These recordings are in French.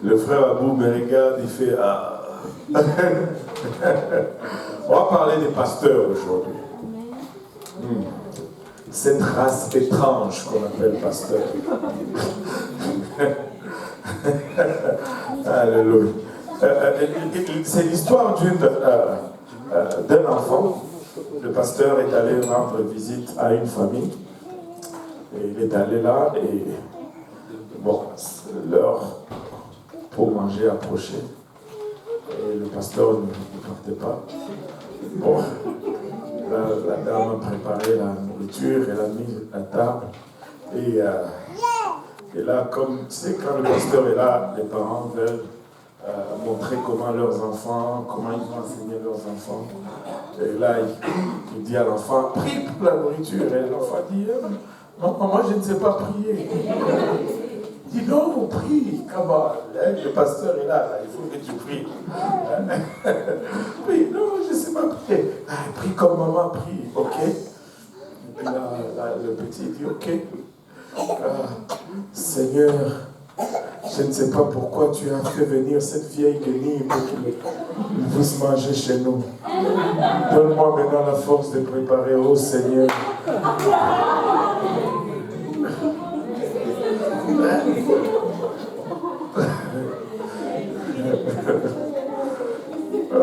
Le frère Abou me regarde, il fait ah. On va parler des pasteurs aujourd'hui. Cette race étrange qu'on appelle pasteur. Alléluia. C'est l'histoire d'un enfant. Le pasteur est allé rendre visite à une famille. Et il est allé là et bon, l'heure pour manger approchait. Et le pasteur ne partait pas. Bon, la dame a préparé la nourriture, elle a mis la table. Et là, comme tu sais, quand le pasteur est là, les parents veulent montrer comment leurs enfants, comment ils vont enseigner leurs enfants. Et là, il dit à l'enfant, prie pour la nourriture. Et l'enfant dit, maman, moi je ne sais pas prier. Il dit, non, prie, comment? Le pasteur est là, il faut que tu pries. Oui, non, je ne sais pas prier. Prie comme maman prie, ok? Et puis là, le petit dit, ok. Seigneur, je ne sais pas pourquoi tu as fait venir cette vieille guenille pour qu'il puisse manger chez nous. Donne-moi maintenant la force de préparer, oh Seigneur.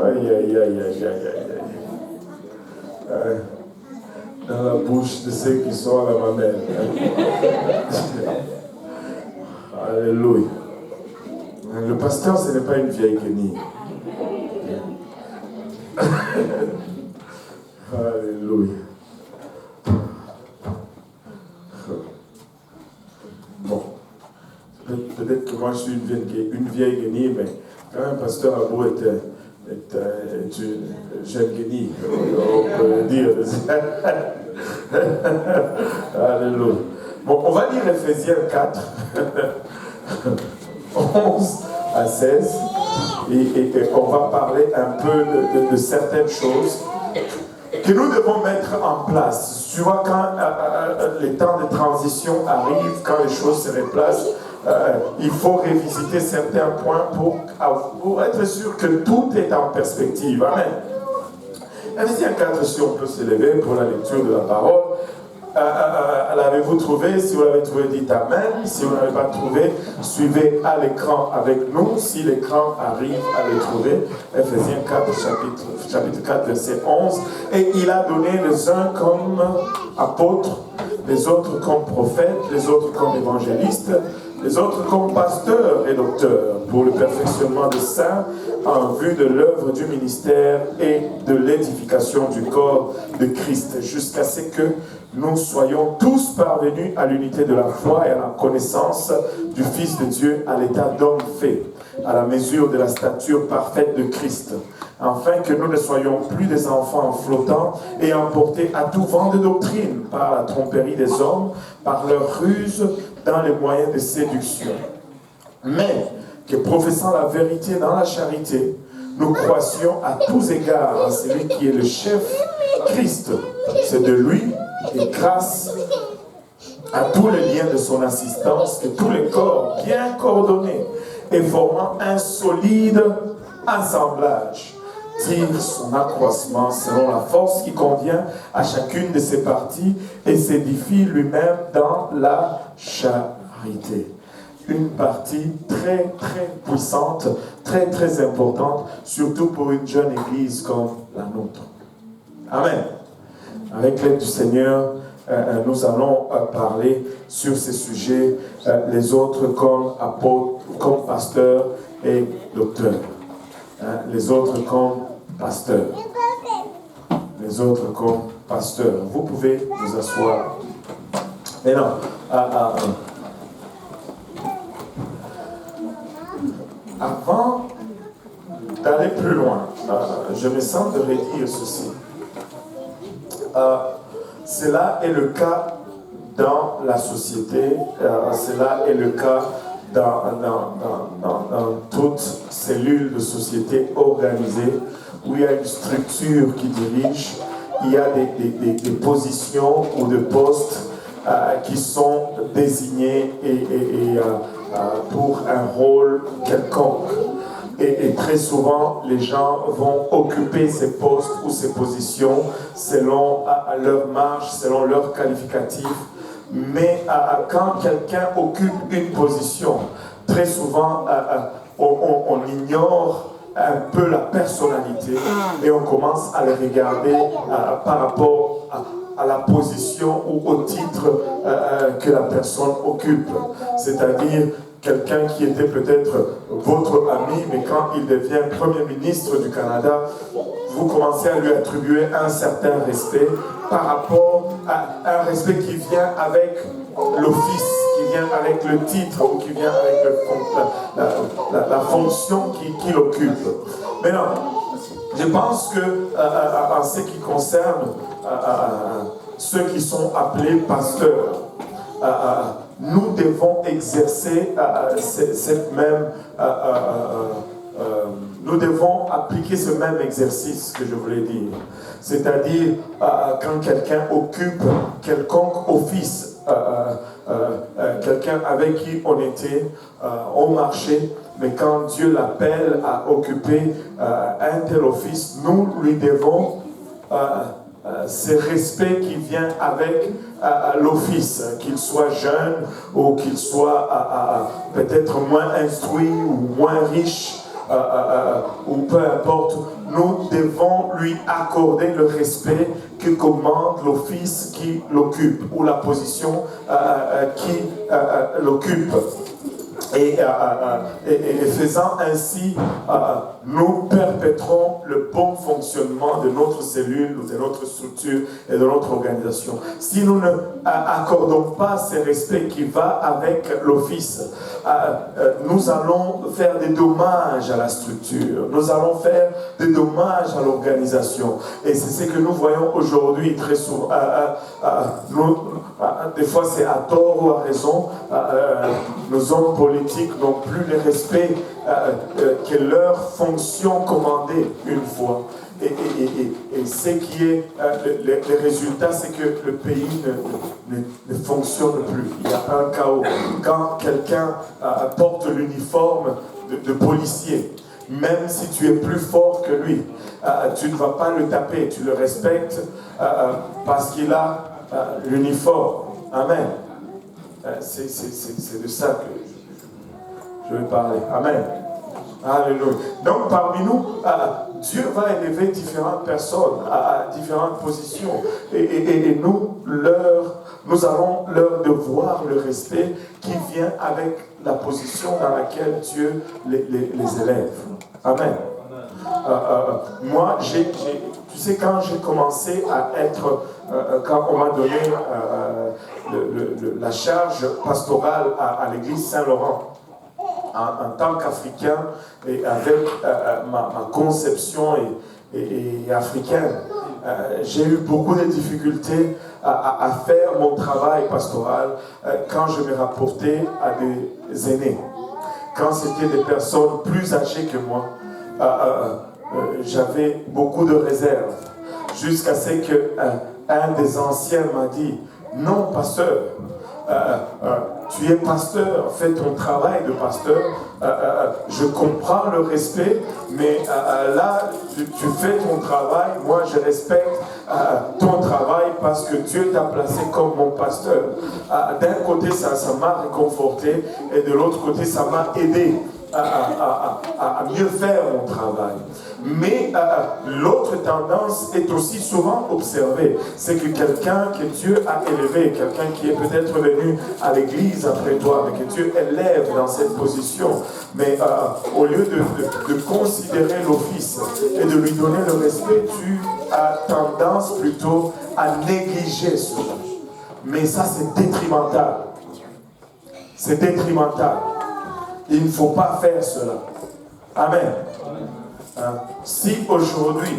Aïe, aïe, aïe, aïe, aïe, aïe. Dans la bouche de ceux qui sont à la mamelle. Alléluia. Le pasteur, ce n'est pas une vieille guenille. Alléluia. Bon. Peut-être que moi je suis une vieille guenille, mais quand un pasteur Abou était une jeune guenille, on peut le dire. Alléluia. Bon, on va lire Ephésiens 4, 11 à 16, et on va parler un peu de certaines choses que nous devons mettre en place. Tu vois, quand les temps de transition arrivent, quand les choses se replacent, il faut révisiter certains points pour être sûr que tout est en perspective. Amen. Ephésiens 4, si on peut se lever pour la lecture de la parole. L'avez-vous trouvé? Si vous l'avez trouvé, dites Amen. Si vous n'avez pas trouvé, suivez à l'écran avec nous. Si l'écran arrive à le trouver, Ephésiens 4, chapitre 4, verset 11. Et il a donné les uns comme apôtres, les autres comme prophètes, les autres comme évangélistes, les autres comme pasteurs et docteurs, pour le perfectionnement des saints, en vue de l'œuvre du ministère et de l'édification du corps de Christ, jusqu'à ce que nous soyons tous parvenus à l'unité de la foi et à la connaissance du Fils de Dieu, à l'état d'homme fait, à la mesure de la stature parfaite de Christ, afin que nous ne soyons plus des enfants flottants et emportés à tout vent de doctrine par la tromperie des hommes, par leur ruse dans les moyens de séduction. Mais que professant la vérité dans la charité, nous croissions à tous égards en celui qui est le chef, Christ. C'est de lui, et grâce à tous les liens de son assistance, que tous les corps bien coordonnés et formant un solide assemblage tire son accroissement selon la force qui convient à chacune de ses parties et s'édifie lui-même dans la charité. Une partie très très puissante, très très importante, surtout pour une jeune église comme la nôtre. Amen. Avec l'aide du Seigneur, nous allons parler sur ces sujets, les autres comme apôtres, comme pasteurs et docteurs. Les autres comme pasteurs. Les autres comme pasteurs. Vous pouvez vous asseoir. Mais non, avant d'aller plus loin, je me sens de redire ceci. Cela est le cas dans la société, cela est le cas dans toute cellule de société organisée où il y a une structure qui dirige, il y a des positions ou des postes qui sont désignés et pour un rôle quelconque. Et très souvent, les gens vont occuper ces postes ou ces positions selon leur marge, selon leur qualificatif. Mais quand quelqu'un occupe une position, très souvent, on ignore un peu la personnalité et on commence à le regarder par rapport à la position ou au titre que la personne occupe. C'est-à-dire quelqu'un qui était peut-être votre ami, mais quand il devient Premier ministre du Canada, vous commencez à lui attribuer un certain respect par rapport à un respect qui vient avec l'office, qui vient avec le titre ou qui vient avec la fonction qu'il occupe. Maintenant, je pense que en ce qui concerne ceux qui sont appelés pasteurs, nous devons exercer cette même... nous devons appliquer ce même exercice que je voulais dire. C'est-à-dire, quand quelqu'un occupe quelconque office, quelqu'un avec qui on était au marché, mais quand Dieu l'appelle à occuper un tel office, nous lui devons ce respect qui vient avec l'office, qu'il soit jeune ou qu'il soit peut-être moins instruit ou moins riche, ou peu importe, nous devons lui accorder le respect que commande l'office qui l'occupe ou la position qui l'occupe. Et faisant ainsi, nous perpétrons le bon fonctionnement de notre cellule, de notre structure et de notre organisation. Si nous ne accordons pas ce respect qui va avec l'office, nous allons faire des dommages à la structure, nous allons faire des dommages à l'organisation. Et c'est ce que nous voyons aujourd'hui très souvent. Des fois c'est à tort ou à raison, nos hommes politiques n'ont plus le respect que leur fonction commandée une fois. Et ce qui est le résultat, c'est que le pays ne fonctionne plus. Il y a un chaos. Quand quelqu'un porte l'uniforme de policier, même si tu es plus fort que lui, tu ne vas pas le taper, tu le respectes parce qu'il a l'uniforme. Amen. C'est de ça que je vais parler. Amen. Alléluia. Donc parmi nous, Dieu va élever différentes personnes à différentes positions. Et nous allons leur devoir le respect qui vient avec la position dans laquelle Dieu les élève. Amen. Moi, tu sais, quand j'ai commencé à être, quand on m'a donné la charge pastorale à l'église Saint-Laurent, en tant qu'Africain et avec ma conception et africaine, j'ai eu beaucoup de difficultés à faire mon travail pastoral quand je me rapportais à des aînés. Quand c'était des personnes plus âgées que moi, j'avais beaucoup de réserves. Jusqu'à ce qu'un des anciens m'a dit, non, pasteur, tu es pasteur, fais ton travail de pasteur, je comprends le respect, mais là, tu fais ton travail, moi je respecte ton travail parce que Dieu t'a placé comme mon pasteur. D'un côté, ça m'a réconforté, et de l'autre côté, ça m'a aidé à mieux faire mon travail. Mais l'autre tendance est aussi souvent observée, c'est que quelqu'un que Dieu a élevé, quelqu'un qui est peut-être venu à l'église après toi, mais que Dieu élève dans cette position, mais au lieu de considérer l'office et de lui donner le respect, tu as tendance plutôt à négliger cela. Mais ça, c'est détrimental. C'est détrimental. Il ne faut pas faire cela. Amen. Si aujourd'hui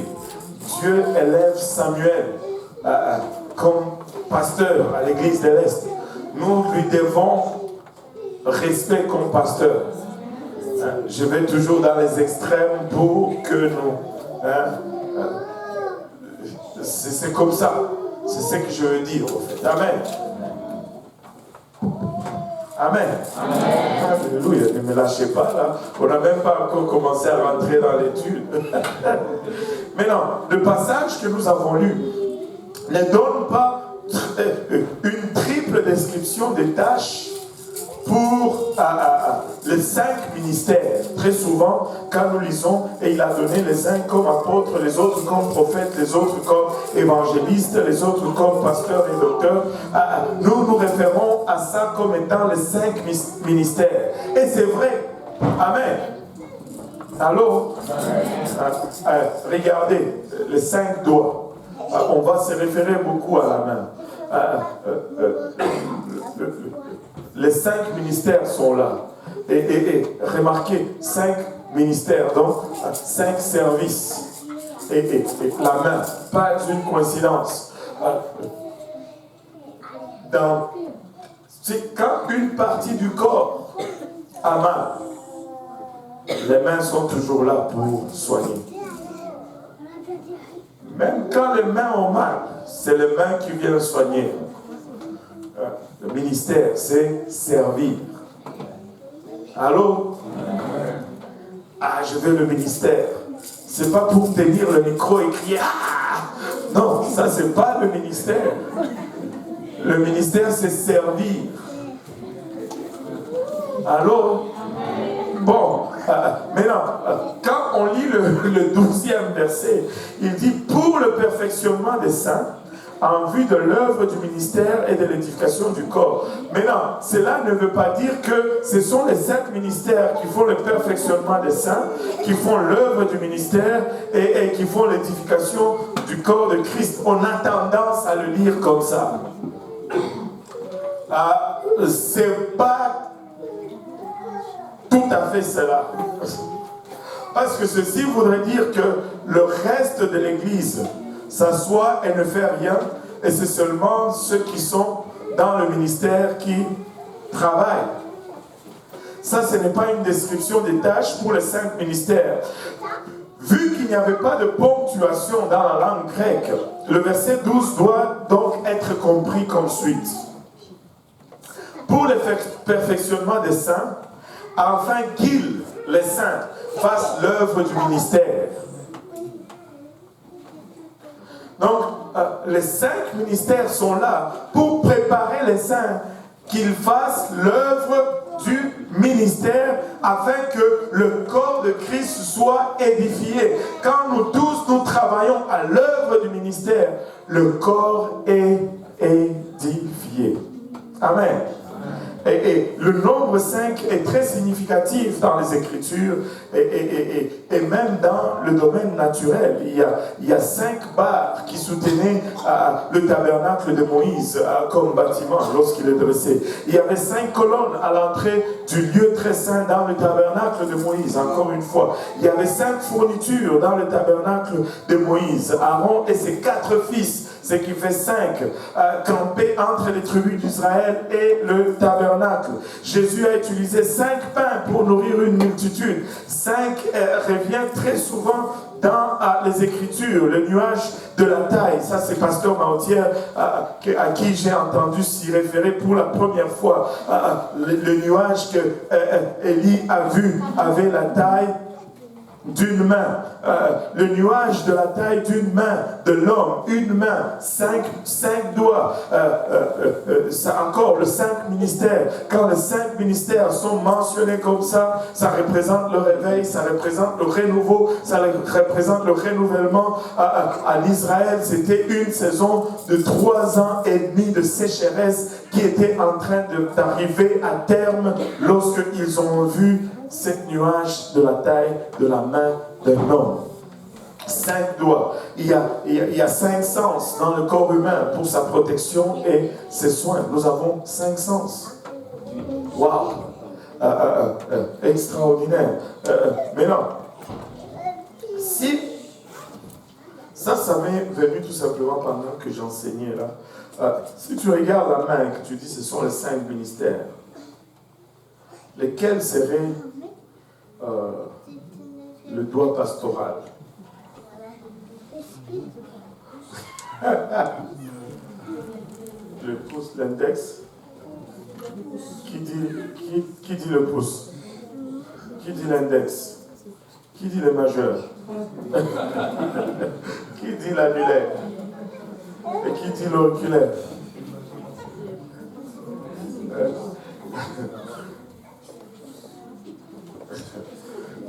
Dieu élève Samuel comme pasteur à l'église de l'Est, nous lui devons respect comme pasteur. Je vais toujours dans les extrêmes pour que nous... c'est comme ça. C'est ce que je veux dire, en fait. Amen. Amen. Amen. Alléluia. Ne me lâchez pas là. On n'a même pas encore commencé à rentrer dans l'étude. Mais non, le passage que nous avons lu ne donne pas une triple description des tâches pour les 5 ministères. Très souvent, quand nous lisons, et il a donné les uns comme apôtres, les autres comme prophètes, les autres comme évangélistes, les autres comme pasteurs et docteurs, nous nous référons à ça comme étant les 5 ministères. Et c'est vrai. Amen. Allô? Regardez, les 5 doigts. On va se référer beaucoup à la main. Les 5 ministères sont là. Et remarquez, 5 ministères, donc 5 services. Et la main, pas une coïncidence. Quand une partie du corps a mal, les mains sont toujours là pour soigner. Même quand les mains ont mal, c'est les mains qui viennent soigner. Le ministère, c'est servir. Allô? Ah, je veux le ministère. C'est pas pour tenir le micro et crier. Ah! Non, ça c'est pas le ministère. Le ministère, c'est servir. Allô? Bon, maintenant, quand on lit le 12e verset, il dit pour le perfectionnement des saints, en vue de l'œuvre du ministère et de l'édification du corps. Maintenant, cela ne veut pas dire que ce sont les 5 ministères qui font le perfectionnement des saints, qui font l'œuvre du ministère et qui font l'édification du corps de Christ. On a tendance à le lire comme ça. C'est pas tout à fait cela. Parce que ceci voudrait dire que le reste de l'Église s'assoit et ne fait rien, et c'est seulement ceux qui sont dans le ministère qui travaillent. Ça, ce n'est pas une description des tâches pour les 5 ministères. Vu qu'il n'y avait pas de ponctuation dans la langue grecque, le verset 12 doit donc être compris comme suite. Pour le perfectionnement des saints, afin qu'ils, les saints, fassent l'œuvre du ministère. Donc, les 5 ministères sont là pour préparer les saints qu'ils fassent l'œuvre du ministère afin que le corps de Christ soit édifié. Quand nous tous, nous travaillons à l'œuvre du ministère, le corps est édifié. Amen. Et le nombre 5 est très significatif dans les Écritures et même dans le domaine naturel. Il y a 5 barres qui soutenaient le tabernacle de Moïse comme bâtiment lorsqu'il est dressé. Il y avait 5 colonnes à l'entrée du lieu très saint dans le tabernacle de Moïse, encore une fois. Il y avait 5 fournitures dans le tabernacle de Moïse. Aaron et ses 4 fils, ce qui fait 5, campés entre les tribus d'Israël et le tabernacle. Jésus a utilisé 5 pains pour nourrir une multitude. 5 revient très souvent dans les Écritures, le nuage de la taille. Ça, c'est Pasteur Mautière à qui j'ai entendu s'y référer pour la première fois. Le nuage que Élie a vu avait la taille d'une main, le nuage de la taille d'une main de l'homme, une main, 5 doigts, ça encore le 5 ministères. Quand les 5 ministères sont mentionnés comme ça représente le réveil, ça représente le renouveau, ça représente le renouvellement. À l'Israël, c'était une saison de 3 ans et demi de sécheresse qui était en train d'arriver à terme lorsqu'ils ont vu cette nuage de la taille de la main d'un homme. 5 doigts. Il y a 5 sens dans le corps humain pour sa protection et ses soins. Nous avons 5 sens. Waouh! Extraordinaire. Mais non. Si ça m'est venu tout simplement pendant que j'enseignais là. Si tu regardes la main et que tu dis ce sont les 5 ministères, lesquels seraient le doigt pastoral? Le pouce, l'index, Qui dit le pouce? Qui dit l'index? Qui dit le majeur? Qui dit l'annulaire? Et qui dit l'auriculaire?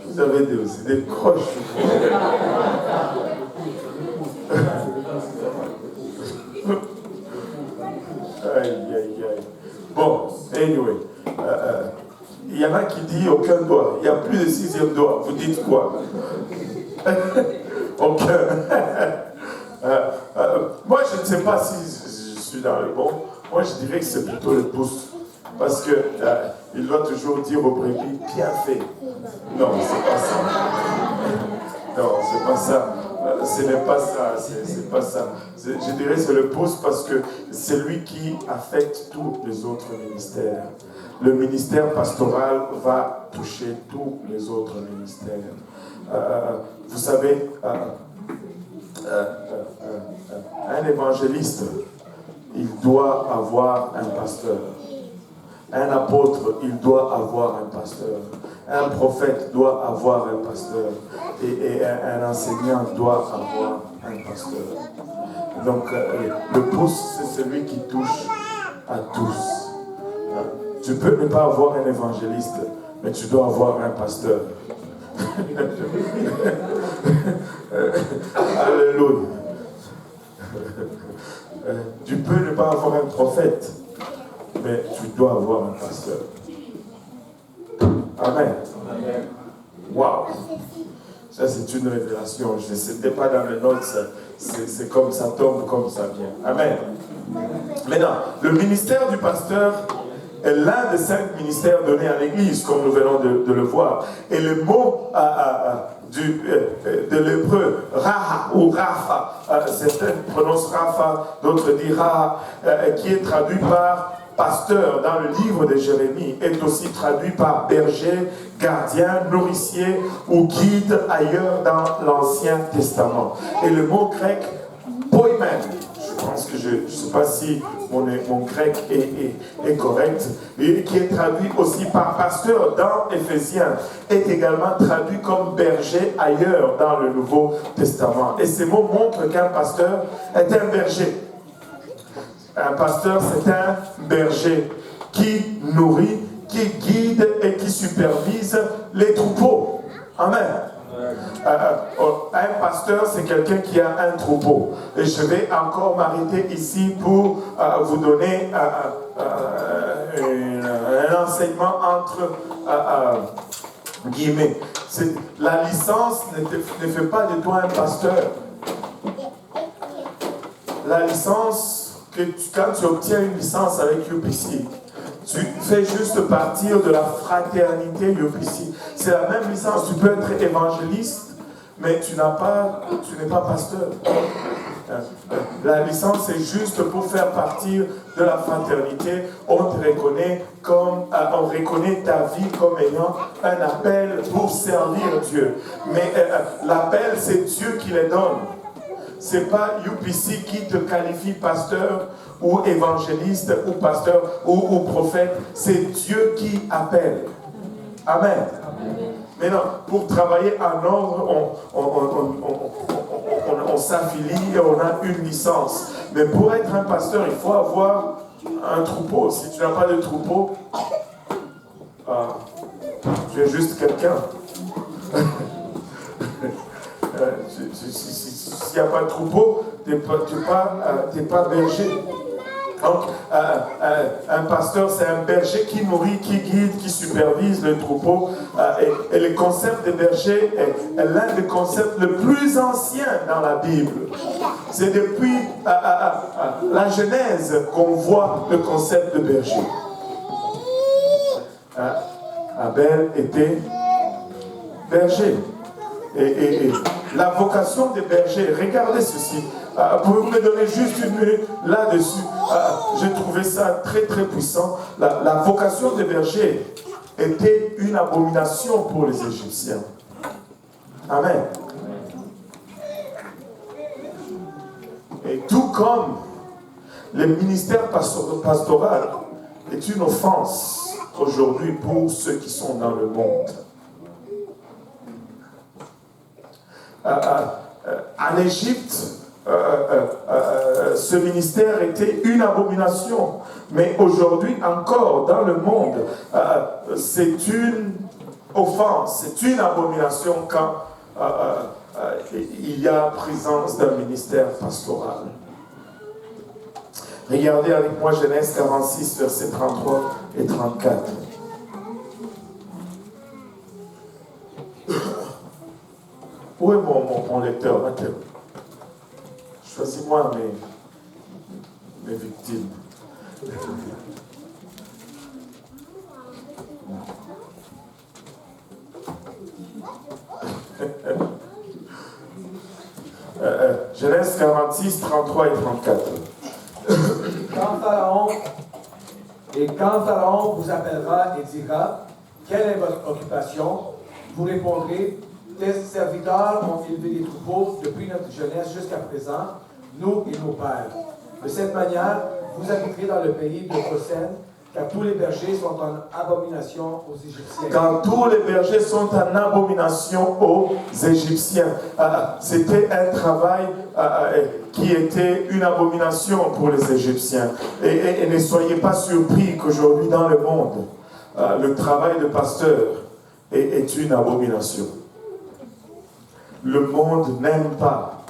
Vous avez aussi des croches. Aïe, aïe, aïe. Bon, anyway. Il y en a qui disent aucun doigt. Il n'y a plus de 6e doigt. Vous dites quoi? Aucun. Moi, je ne sais pas si je suis dans le bon. Moi, je dirais que c'est plutôt le pouce. Parce que il doit toujours dire au brebis, bien fait. Non, c'est pas ça. Non, c'est pas ça. Ce n'est pas ça. C'est pas ça. Je dirais que c'est le pouce parce que c'est lui qui affecte tous les autres ministères. Le ministère pastoral va toucher tous les autres ministères. Vous savez, un évangéliste, il doit avoir un pasteur. Un apôtre, il doit avoir un pasteur. Un prophète doit avoir un pasteur. Et un enseignant doit avoir un pasteur. Donc, le pouce, c'est celui qui touche à tous. Tu peux ne pas avoir un évangéliste, mais tu dois avoir un pasteur. Alléluia. Tu peux ne pas avoir un prophète, mais tu dois avoir un pasteur. Amen. Waouh. Ça, c'est une révélation. Je ne sais pas dans les notes, c'est comme ça tombe, comme ça vient. Amen. Maintenant, le ministère du pasteur est l'un des 5 ministères donnés à l'Église, comme nous venons de le voir. Et le mot de l'hébreu, Raha ou Rapha, certains prononcent Rapha, d'autres disent Raha, qui est traduit par pasteur dans le livre de Jérémie, est aussi traduit par berger, gardien, nourricier ou guide ailleurs dans l'Ancien Testament. Et le mot grec, poimen, je pense que je ne sais pas si mon grec est correct, et qui est traduit aussi par pasteur dans Éphésiens, est également traduit comme berger ailleurs dans le Nouveau Testament. Et ces mots montrent qu'un pasteur est un berger. Un pasteur, c'est un berger qui nourrit, qui guide et qui supervise les troupeaux. Amen. Un pasteur, c'est quelqu'un qui a un troupeau. Et je vais encore m'arrêter ici pour vous donner un enseignement entre guillemets. La licence ne fait pas de toi un pasteur. La licence, quand tu obtiens une licence avec UPC, tu fais juste partir de la fraternité UPC. C'est la même licence. Tu peux être évangéliste, mais tu n'es pas pasteur. La licence est juste pour faire partir de la fraternité. On te reconnaît on reconnaît ta vie comme ayant un appel pour servir Dieu. Mais l'appel, c'est Dieu qui le donne. Ce n'est pas UPC qui te qualifie pasteur ou évangéliste ou pasteur ou prophète. C'est Dieu qui appelle. Amen. Maintenant, pour travailler en ordre, on s'affilie et on a une licence. Mais pour être un pasteur, il faut avoir un troupeau. Si tu n'as pas de troupeau, tu es juste quelqu'un. S'il n'y a pas de troupeau, tu n'es pas berger. Donc, un pasteur, c'est un berger qui nourrit, qui guide, qui supervise le troupeau. Et le concept de berger est l'un des concepts les plus anciens dans la Bible. C'est depuis la Genèse qu'on voit le concept de berger. Abel était berger. Et la vocation des bergers, regardez ceci. Pouvez-vous me donner juste une minute là-dessus? J'ai trouvé ça très très puissant. La vocation des bergers était une abomination pour les Égyptiens. Amen. Et tout comme le ministère pastoral est une offense aujourd'hui pour ceux qui sont dans le monde. En Égypte, ce ministère était une abomination. Mais aujourd'hui encore, dans le monde, c'est une offense, c'est une abomination quand il y a présence d'un ministère pastoral. Regardez avec moi Genèse 46, versets 33 et 34. Où est mon lecteur, Mathieu? Choisis-moi mes victimes. Genèse 46, 33 et 34. Quand Pharaon vous appellera et dira, quelle est votre occupation? Vous répondrez, tes serviteurs ont élevé des troupeaux depuis notre jeunesse jusqu'à présent, nous et nos pères. De cette manière, vous habiterez dans le pays de Goshen, car tous les bergers sont en abomination aux Égyptiens. Quand tous les bergers sont en abomination aux Égyptiens. C'était un travail qui était une abomination pour les Égyptiens. Et ne soyez pas surpris qu'aujourd'hui dans le monde, le travail de pasteur est une abomination. Le monde n'aime pas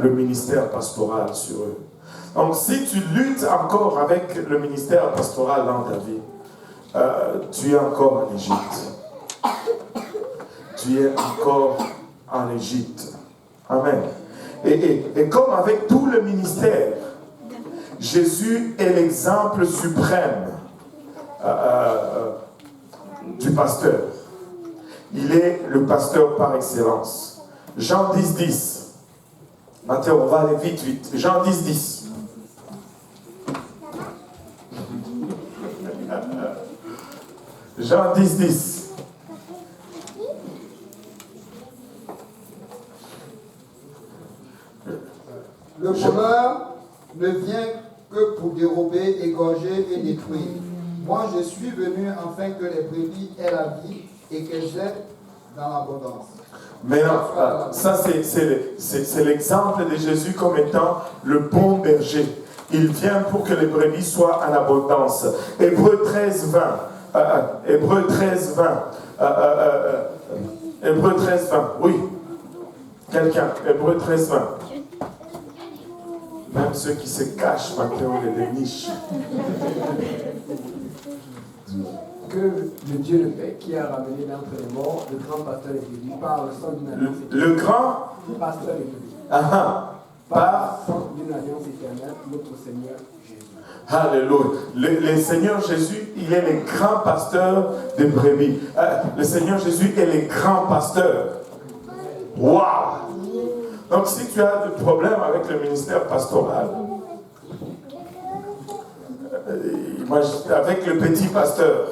le ministère pastoral sur eux. Donc si tu luttes encore avec le ministère pastoral dans ta vie, tu es encore en Égypte. Tu es encore en Égypte. Amen. Et comme avec tout le ministère, Jésus est l'exemple suprême du pasteur. Il est le pasteur par excellence. Jean 10, 10. Matthieu, on va aller vite, vite. Jean 10, 10. Jean 10, 10. Le voleur ne vient que pour dérober, égorger et détruire. Moi, je suis venu afin que les brebis aient la vie et qu'elles aient dans l'abondance. Mais non, ça c'est l'exemple de Jésus comme étant le bon berger. Il vient pour que les brebis soient en abondance. Hébreux 13, 20. Hébreux 13, 20. Hébreux 13, 20. Oui. Quelqu'un. Hébreux 13, 20. Même ceux qui se cachent, Matthieu, les dénichent. Que le Dieu de paix qui a ramené d'entre les morts le grand pasteur établi par le sang d'une alliance éternelle. Le grand pasteur établi. Par le sang d'une alliance éternelle, notre Seigneur Jésus. Alléluia. Le Seigneur Jésus, il est le grand pasteur des brebis. Le Seigneur Jésus est le grand pasteur. Waouh! Donc si tu as des problèmes avec le ministère pastoral, avec le petit pasteur,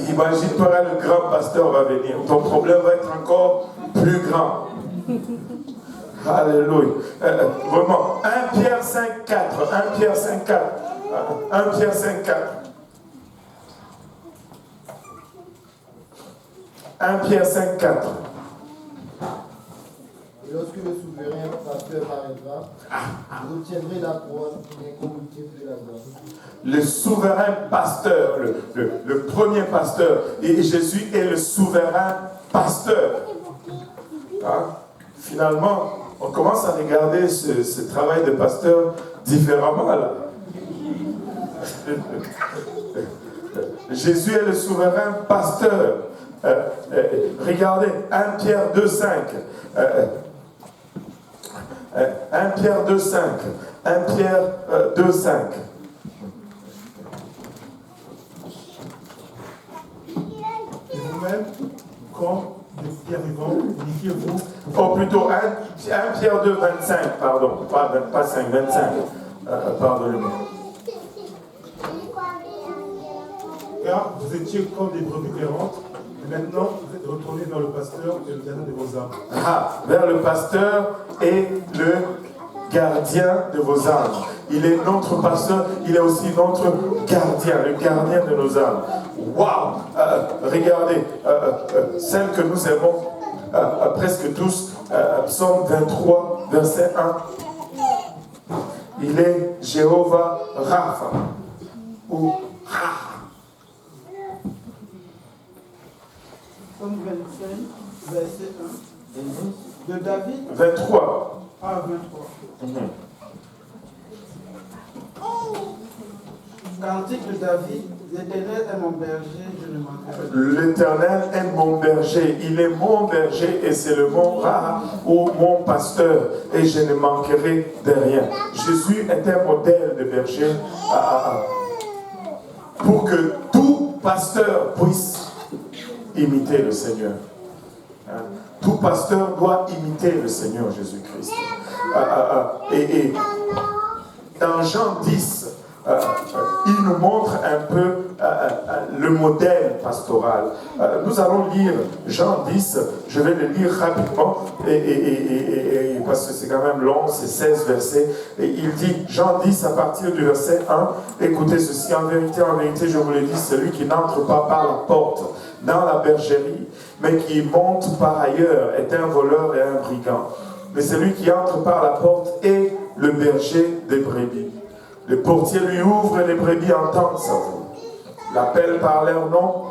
imagine-toi le grand pasteur va venir. Ton problème va être encore plus grand. Alléluia. Vraiment, 1 Pierre 5, 4. 1 Pierre 5, 4. 1 Pierre 5, 4. 1 Pierre 5, 4. Et lorsque le souverain pasteur paraîtra, vous obtiendrez la couronne incorruptible de la gloire. Le souverain pasteur, le premier pasteur, et Jésus est le souverain pasteur. Hein? Finalement, on commence à regarder ce travail de pasteur différemment là. Jésus est le souverain pasteur. Regardez, 1 Pierre 2, 5. 1 Pierre 2, 5. 1 Pierre 2, 5. Et vous-même, comme des pierres vivantes, unifiez-vous. Oh, plutôt 1 Pierre 2, 25, pardon. Pas 5, 25. Pardonnez-moi. Car vous étiez comme des brebis errantes, et maintenant vous êtes retournés vers le pasteur et le gardien de vos âmes. Vers le pasteur et le gardien de vos âmes. Il est notre pasteur, il est aussi notre gardien, le gardien de nos âmes. Waouh! Regardez, celle que nous aimons presque tous, Psaume 23, verset 1. Il est Jéhovah Rapha, ou Ra. Psaume 25, verset 1. De David. 23. Ah, 23. Cantique de David, l'Éternel est mon berger, je ne manquerai pas. L'Éternel est mon berger, il est mon berger et c'est le mot Ra ou mon pasteur et je ne manquerai de rien. Jésus est un modèle de berger pour que tout pasteur puisse imiter le Seigneur. Tout pasteur doit imiter le Seigneur Jésus-Christ. Et dans Jean 10, il nous montre un peu le modèle pastoral. Nous allons lire Jean 10, je vais le lire rapidement, et parce que c'est quand même long, c'est 16 versets. Et il dit, Jean 10 à partir du verset 1, écoutez ceci, en vérité, je vous le dis, celui qui n'entre pas par la porte dans la bergerie, mais qui monte par ailleurs, est un voleur et un brigand. Mais celui qui entre par la porte est le berger des brebis. Le portier lui ouvre et les brebis entendent sa voix. L'appelle par leur nom,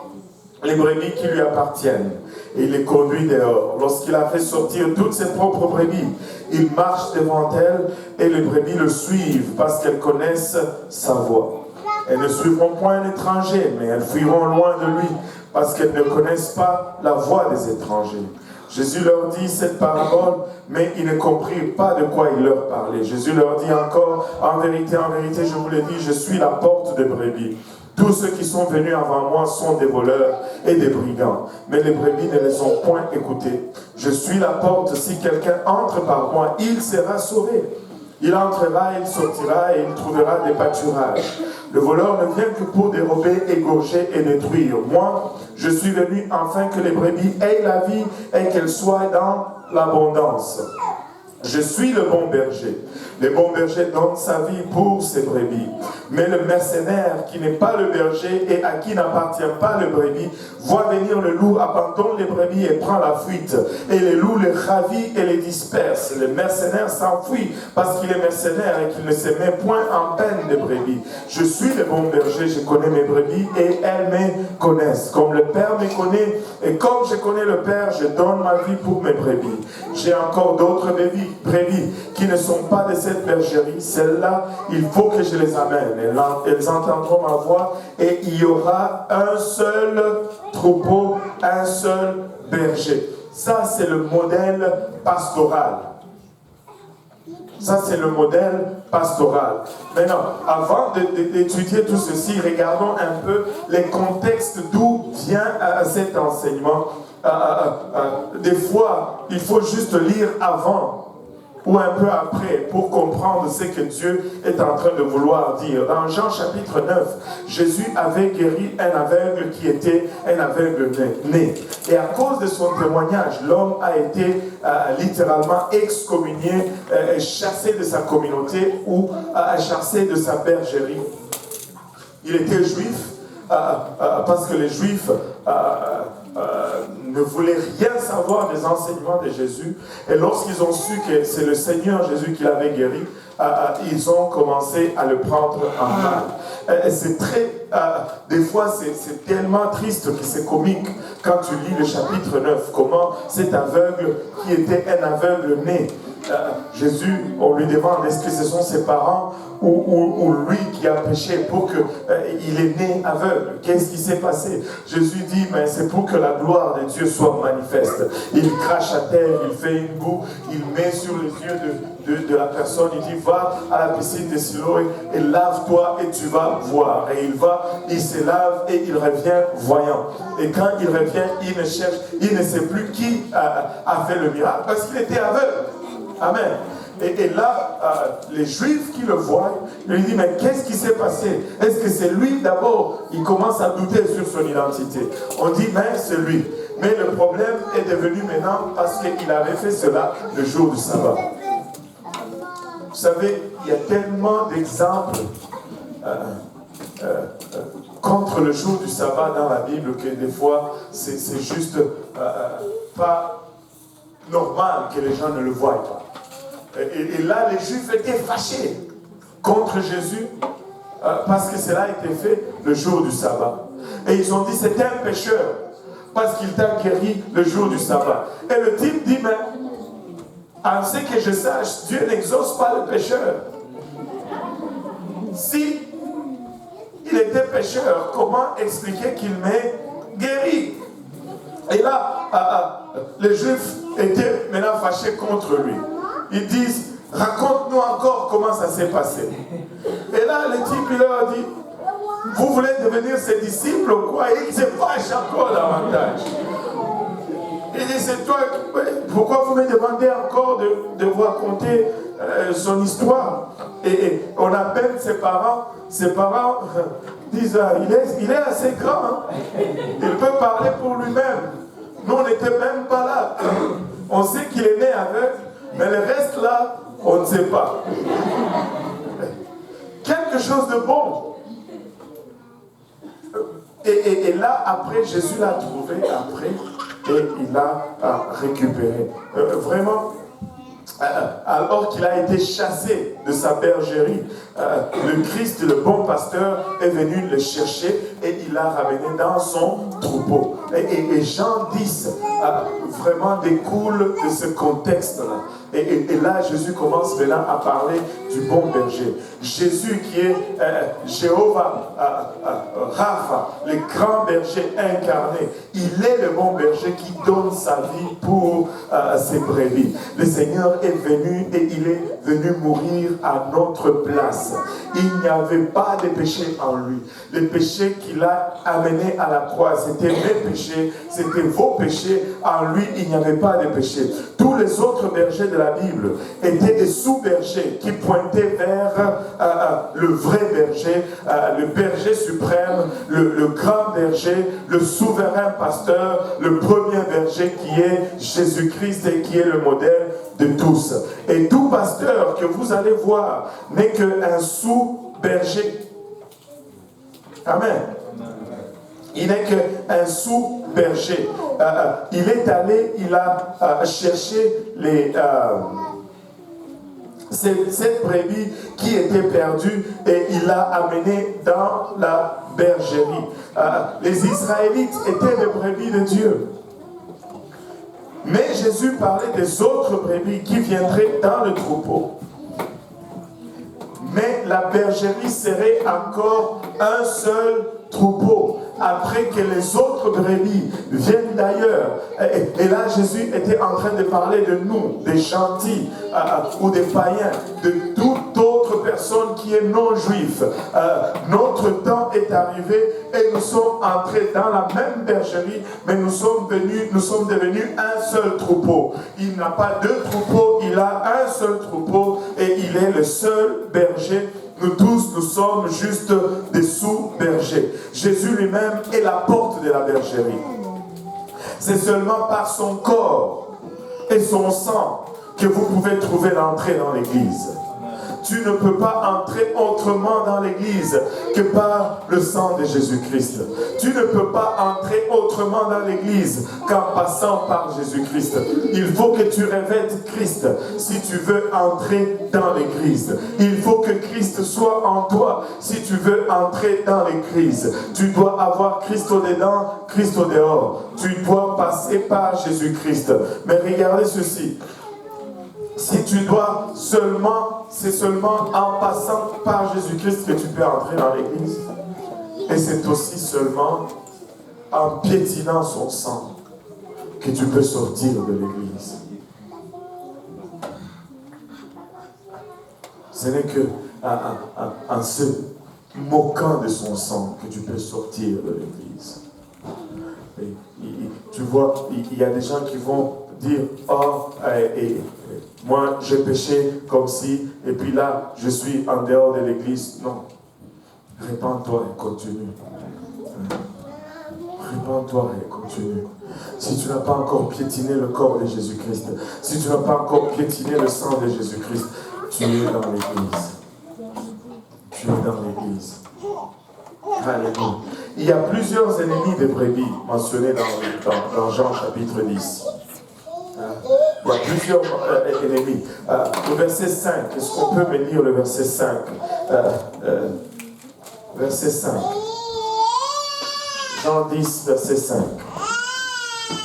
les brebis qui lui appartiennent. Et il les conduit dehors. Lorsqu'il a fait sortir toutes ses propres brebis, il marche devant elles et les brebis le suivent parce qu'elles connaissent sa voix. Elles ne suivront point l'étranger, mais elles fuiront loin de lui parce qu'elles ne connaissent pas la voix des étrangers. Jésus leur dit cette parabole, mais ils ne comprirent pas de quoi il leur parlait. Jésus leur dit encore, en vérité, je vous le dis, je suis la porte des brebis. Tous ceux qui sont venus avant moi sont des voleurs et des brigands, mais les brebis ne les ont point écoutés. Je suis la porte, si quelqu'un entre par moi, il sera sauvé. Il entrera, il sortira et il trouvera des pâturages. Le voleur ne vient que pour dérober, égorger et détruire. Moi, je suis venu afin que les brebis aient la vie et qu'elles soient dans l'abondance. Je suis le bon berger. Le bon berger donne sa vie pour ses brebis. Mais le mercenaire qui n'est pas le berger et à qui n'appartient pas le brebis, voit venir le loup, abandonne les brebis et prend la fuite. Et le loup les ravit et les disperse. Le mercenaire s'enfuit parce qu'il est mercenaire et qu'il ne se met point en peine de brebis. Je suis le bon berger, je connais mes brebis et elles me connaissent. Comme le Père me connaît et comme je connais le Père, je donne ma vie pour mes brebis. J'ai encore d'autres brebis qui ne sont pas de cette bergerie. Celles-là, il faut que je les amène. Elles entendront ma voix et il y aura un seul troupeau, un seul berger. Ça, c'est le modèle pastoral. Ça, c'est le modèle pastoral. Maintenant, avant d'étudier tout ceci, regardons un peu les contextes d'où vient cet enseignement. Des fois, il faut juste lire avant ou un peu après pour comprendre ce que Dieu est en train de vouloir dire. Dans Jean chapitre 9, Jésus avait guéri un aveugle qui était un aveugle né. Et à cause de son témoignage, l'homme a été littéralement excommunié, chassé de sa communauté ou chassé de sa bergerie. Il était juif parce que les Juifs ne voulaient rien savoir des enseignements de Jésus. Et lorsqu'ils ont su que c'est le Seigneur Jésus qui l'avait guéri, ils ont commencé à le prendre en mal. C'est très... des fois, c'est tellement triste que c'est comique quand tu lis le chapitre 9, comment cet aveugle qui était un aveugle né, Jésus, on lui demande, est-ce que ce sont ses parents ou lui qui a péché pour qu'il est né aveugle? Qu'est-ce qui s'est passé? Jésus dit, mais c'est pour que la gloire de Dieu soit manifeste. Il crache à terre, il fait une boue, il met sur les yeux de la personne, il dit, va à la piscine de Siloé et lave-toi et tu vas voir. Et il se lave et il revient voyant. Et quand il revient, il ne sait plus qui a fait le miracle parce qu'il était aveugle. Amen. Et là, les Juifs qui le voient, lui disent, mais qu'est-ce qui s'est passé? Est-ce que c'est lui d'abord? Il commence à douter sur son identité. On dit, mais c'est lui. Mais le problème est devenu maintenant parce qu'il avait fait cela le jour du sabbat. savez, il y a tellement d'exemples contre le jour du sabbat dans la Bible que des fois, c'est juste pas normal que les gens ne le voient pas. Et là, les Juifs étaient fâchés contre Jésus parce que cela a été fait le jour du sabbat. Et ils ont dit, c'était un pécheur parce qu'il t'a guéri le jour du sabbat. Et le type dit, mais à ce que je sache, Dieu n'exauce pas le pécheur. Si il était pécheur, comment expliquer qu'il m'ait guéri? Et là, les Juifs étaient maintenant fâchés contre lui. Ils disent, raconte-nous encore comment ça s'est passé. Et là, le type, il leur dit, vous voulez devenir ses disciples ou quoi? Et il se fâche encore davantage. Il dit, c'est toi, pourquoi vous me demandez encore de vous raconter son histoire? Et on appelle ses parents disent, il est assez grand, hein? Il peut parler pour lui-même. Nous, on n'était même pas là. On sait qu'il est né aveugle, mais le reste là, on ne sait pas. Quelque chose de bon. Et là, après, Jésus l'a trouvé, après, et il l'a récupéré. Vraiment, alors qu'il a été chassé de sa bergerie, le Christ, le bon pasteur, est venu le chercher et il l'a ramené dans son troupeau. Et Jean 10 vraiment découle de ce contexte-là. Et là, Jésus commence maintenant à parler du bon berger. Jésus qui est Jéhovah Rapha, le grand berger incarné. Il est le bon berger qui donne sa vie pour ses brebis. Le Seigneur est venu et il est venu mourir à notre place. Il n'y avait pas de péché en lui. Le péché qu'il a amené à la croix, c'était mes péchés, c'était vos péchés. En lui, il n'y avait pas de péché. Tous les autres bergers de la Bible étaient des sous-bergers qui pointaient vers le vrai berger, le berger suprême, le grand berger, le souverain pasteur, le premier berger qui est Jésus-Christ et qui est le modèle de tous. Et tout pasteur que vous allez voir n'est qu'un sous-berger. Amen. Il n'est qu'un sous-berger. Il est allé, il a cherché cette brebis qui était perdue et il l'a amenée dans la bergerie. Les Israélites étaient les brebis de Dieu. Mais Jésus parlait des autres brebis qui viendraient dans le troupeau. Mais la bergerie serait encore un seul troupeau, après que les autres brebis viennent d'ailleurs. Et là, Jésus était en train de parler de nous, des gentils ou des païens, de toute autre personne qui est non-juif. Notre temps est arrivé et nous sommes entrés dans la même bergerie, mais nous sommes devenus un seul troupeau. Il n'a pas deux troupeaux, il a un seul troupeau et il est le seul berger. Nous tous, nous sommes juste des sous-bergers. Jésus lui-même est la porte de la bergerie. C'est seulement par son corps et son sang que vous pouvez trouver l'entrée dans l'église. Tu ne peux pas entrer autrement dans l'église que par le sang de Jésus-Christ. Tu ne peux pas entrer autrement dans l'église qu'en passant par Jésus-Christ. Il faut que tu revêtes Christ si tu veux entrer dans l'église. Il faut que Christ soit en toi si tu veux entrer dans l'église. Tu dois avoir Christ au-dedans, Christ au-dehors. Tu dois passer par Jésus-Christ. Mais regardez ceci. Si tu dois c'est seulement en passant par Jésus-Christ que tu peux entrer dans l'église. Et c'est aussi seulement en piétinant son sang que tu peux sortir de l'église. Ce n'est que en se moquant de son sang que tu peux sortir de l'église. Tu vois, il y a des gens qui vont dire, oh, moi j'ai péché comme si, et puis là je suis en dehors de l'église. Non, répands-toi et continue. Répands-toi et continue. Si tu n'as pas encore piétiné le corps de Jésus-Christ, si tu n'as pas encore piétiné le sang de Jésus-Christ, Tu es dans l'église. Tu es dans l'église. Alléluia. Il y a plusieurs ennemis des brebis mentionnés dans Jean chapitre 10. Il y a plusieurs ennemis. Le verset 5, est-ce qu'on peut me lire le verset 5? Verset 5. Jean 10, verset 5.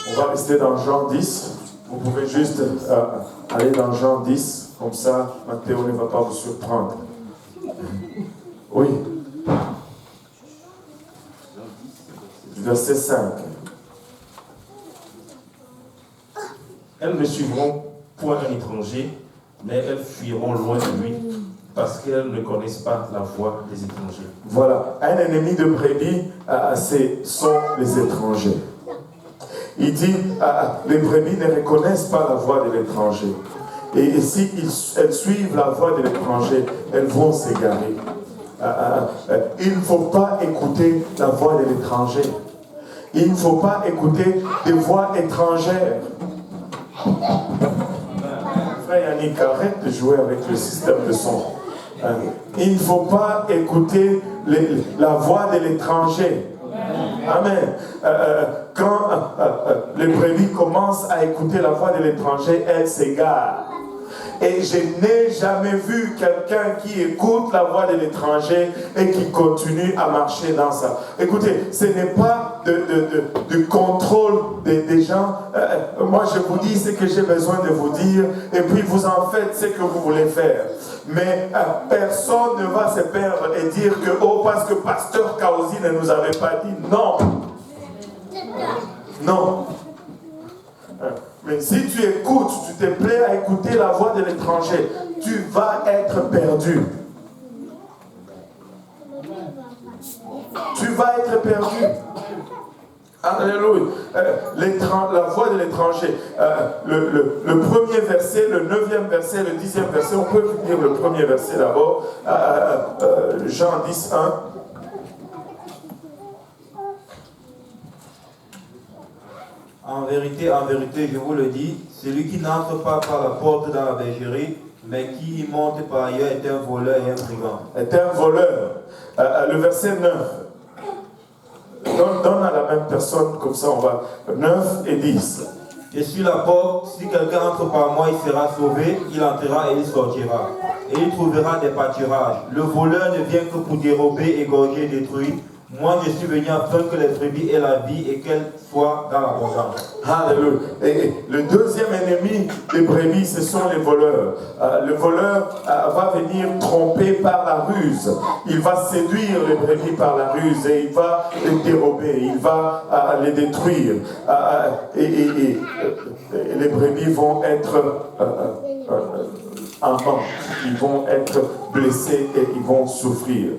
On va rester dans Jean 10. Vous pouvez juste aller dans Jean 10, comme ça, Matthéo ne va pas vous surprendre. Oui. Verset 5. Elles ne suivront point un étranger, mais elles fuiront loin de lui, parce qu'elles ne connaissent pas la voix des étrangers. Voilà, un ennemi de brebis, ce sont les étrangers. Il dit, les brebis ne reconnaissent pas la voix de l'étranger. Et si elles suivent la voix de l'étranger, elles vont s'égarer. Il ne faut pas écouter la voix de l'étranger. Il ne faut pas écouter des voix étrangères. Frère Yannick, arrête de jouer avec le système de son. Il ne faut pas écouter la voix de l'étranger. Amen. Quand les brebis commencent à écouter la voix de l'étranger, elles s'égarent. Et je n'ai jamais vu quelqu'un qui écoute la voix de l'étranger et qui continue à marcher dans ça. Écoutez, ce n'est pas de contrôle des gens. Moi, je vous dis ce que j'ai besoin de vous dire et puis vous en faites ce que vous voulez faire. Mais personne ne va se perdre et dire que, oh, parce que Pasteur Kaosi ne nous avait pas dit. Non. Non. Mais si tu écoutes, tu te plais à écouter la voix de l'étranger, tu vas être perdu. Tu vas être perdu. Alléluia. La voix de l'étranger. Le premier verset, le 9e verset, le 10e verset. On peut lire le premier verset d'abord. Jean 10, 1. En vérité, je vous le dis, celui qui n'entre pas par la porte dans la bergerie, mais qui y monte par ailleurs est un voleur et un brigand. Est un voleur. Le verset 9. Donne à la même personne, comme ça on va. 9 et 10. Je suis la porte, si quelqu'un entre par moi, il sera sauvé, il entrera et il sortira. Et il trouvera des pâturages. Le voleur ne vient que pour dérober, égorger, détruire. Moi, je suis venu afin que les brebis aient la vie et qu'elles soient dans l'abondance. Alléluia. Et le deuxième ennemi des brebis, ce sont les voleurs. Le voleur va venir tromper par la ruse. Il va séduire les brebis par la ruse et il va les dérober, il va les détruire. Et les brebis vont être en manque, ils vont être blessés et ils vont souffrir.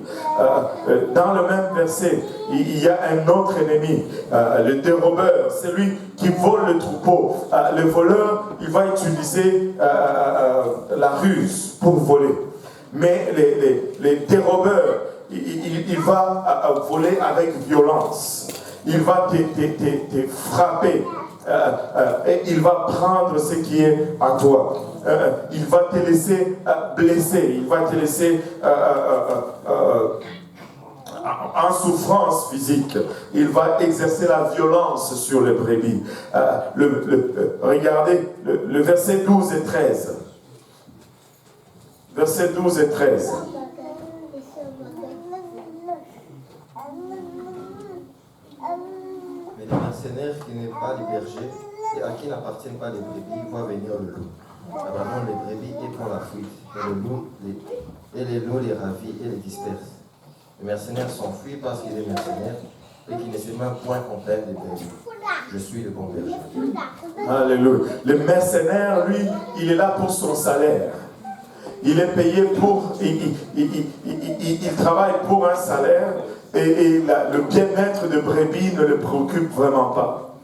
Dans le même verset, il y a un autre ennemi, le dérobeur, celui qui vole le troupeau. Le voleur, il va utiliser la ruse pour voler. Mais les dérobeurs, il va voler avec violence. Il va te frapper. Et il va prendre ce qui est à toi. Il va te laisser blessé. Il va te laisser en souffrance physique. Il va exercer la violence sur les brebis. Regardez le verset 12 et 13. Verset 12 et 13. Mais les mercenaires qui n'est pas les bergers et à qui n'appartiennent pas les brebis voient venir le loup. Abandonnent les brebis et prend la fuite. Et les loups les ravit et les disperse. Les mercenaires s'enfuient parce qu'il est mercenaire et qu'il ne se met point qu'on perd des brebis. Je suis le bon berger. Alléluia. Le mercenaire, lui, il est là pour son salaire. Il est payé pour... Il travaille pour un salaire et le bien-être de brebis ne le préoccupe vraiment pas.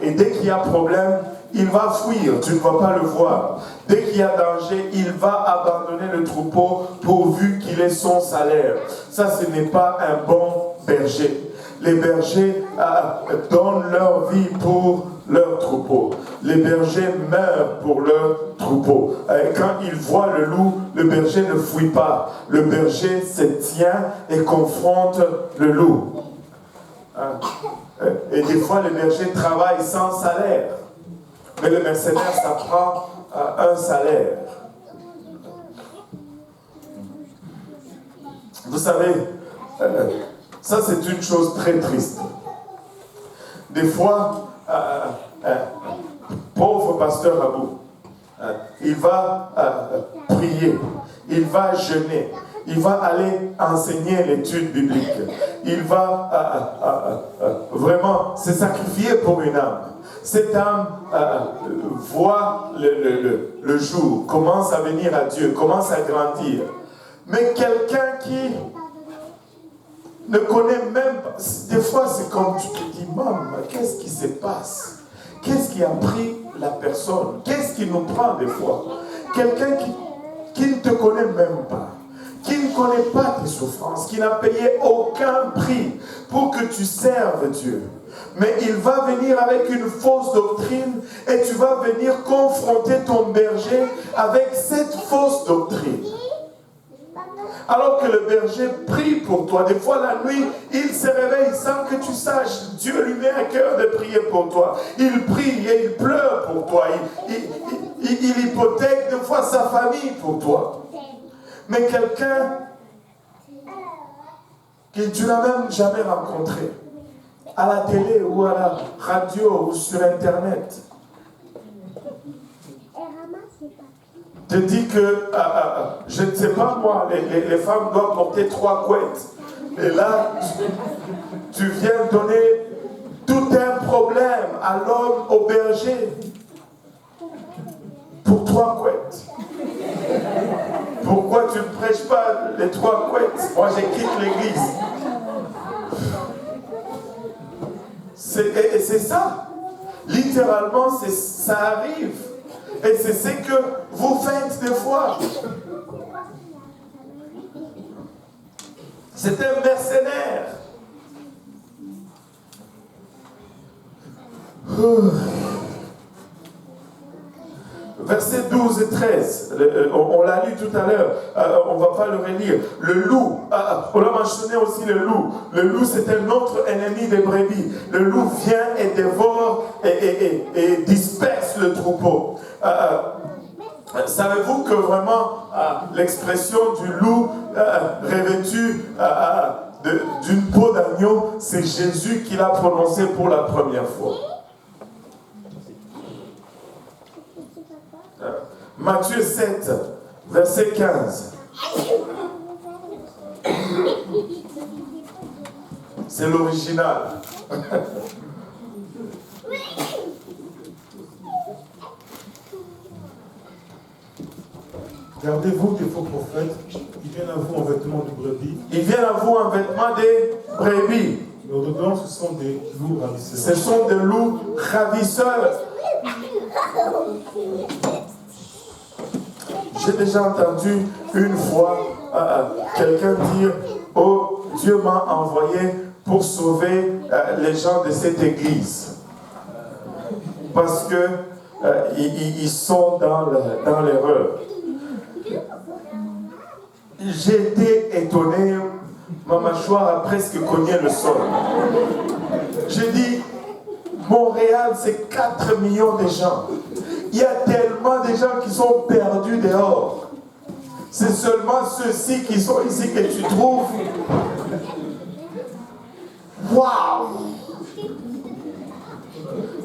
Et dès qu'il y a problème, il va fuir, tu ne vas pas le voir. Dès qu'il y a danger, il va abandonner le troupeau pourvu qu'il ait son salaire. Ça, ce n'est pas un bon berger. les bergers donnent leur vie pour leurs troupeaux. Les bergers meurent pour leurs troupeaux. Quand ils voient le loup, le berger ne fuit pas. Le berger se tient et confronte le loup. Et des fois, les bergers travaillent sans salaire. Mais le mercenaire, ça prend un salaire. Vous savez, ça c'est une chose très triste. Des fois, pauvre pasteur Abou, il va prier, il va jeûner, il va aller enseigner l'étude biblique, il va vraiment se sacrifier pour une âme. Cette âme voit le jour, commence à venir à Dieu, commence à grandir. Mais quelqu'un qui ne connaît même pas, des fois c'est comme tu te dis, maman, qu'est-ce qui se passe? Qu'est-ce qui a pris la personne? Qu'est-ce qui nous prend des fois? Quelqu'un qui ne te connaît même pas, qui ne connaît pas tes souffrances, qui n'a payé aucun prix pour que tu serves Dieu. Mais il va venir avec une fausse doctrine et tu vas venir confronter ton berger avec cette fausse doctrine. Alors que le berger prie pour toi. Des fois, la nuit, il se réveille sans que tu saches. Dieu lui met à cœur de prier pour toi. Il prie et il pleure pour toi. Il hypothèque des fois sa famille pour toi. Mais quelqu'un que tu n'as même jamais rencontré, à la télé ou à la radio ou sur Internet, te dit que, je ne sais pas moi, les femmes doivent porter 3 couettes. Et là, tu viens donner tout un problème à l'homme, au berger, pour 3 couettes. Pourquoi tu ne prêches pas les 3 couettes? Moi, je quitte l'église. Et c'est ça. Littéralement, ça arrive. Et c'est ce que vous faites des fois. C'est un mercenaire. Versets 12 et 13, on l'a lu tout à l'heure, on ne va pas le relire. Le loup, on a mentionné aussi le loup. Le loup, c'est un autre ennemi des brebis. Le loup vient et dévore et disperse le troupeau. Savez-vous que vraiment l'expression du loup revêtu d'une peau d'agneau, c'est Jésus qui l'a prononcé pour la première fois. Matthieu 7, verset 15. C'est l'original. Gardez-vous des faux prophètes qui viennent à vous en vêtements de brebis. Ils viennent à vous en vêtements des brebis. Mais au-dedans, ce sont des loups ravisseurs. Ce sont des loups ravisseurs. J'ai déjà entendu une fois quelqu'un dire « Oh, Dieu m'a envoyé pour sauver les gens de cette église. » Parce que ils sont dans l'erreur. J'ai été étonné, ma mâchoire a presque cogné le sol. J'ai dit, Montréal, c'est 4 millions de gens. Il y a tellement de gens qui sont perdus dehors. C'est seulement ceux-ci qui sont ici que tu trouves. Waouh!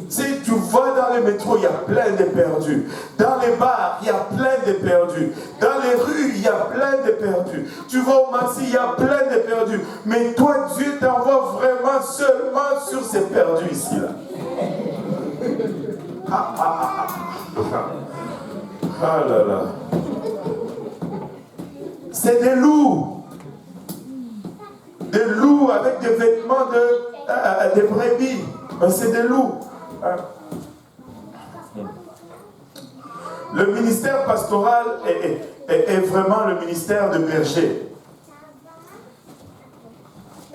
Si tu vas dans les métros, il y a plein de perdus. Dans les bars, il y a plein de perdus. Dans les rues, il y a plein de perdus. Tu vas au marché, il y a plein de perdus. Mais toi, Dieu t'envoie vraiment seulement sur ces perdus ici. Là. Ah là là. C'est des loups. Des loups avec des vêtements de brebis. C'est des loups. Le ministère pastoral est vraiment le ministère de berger.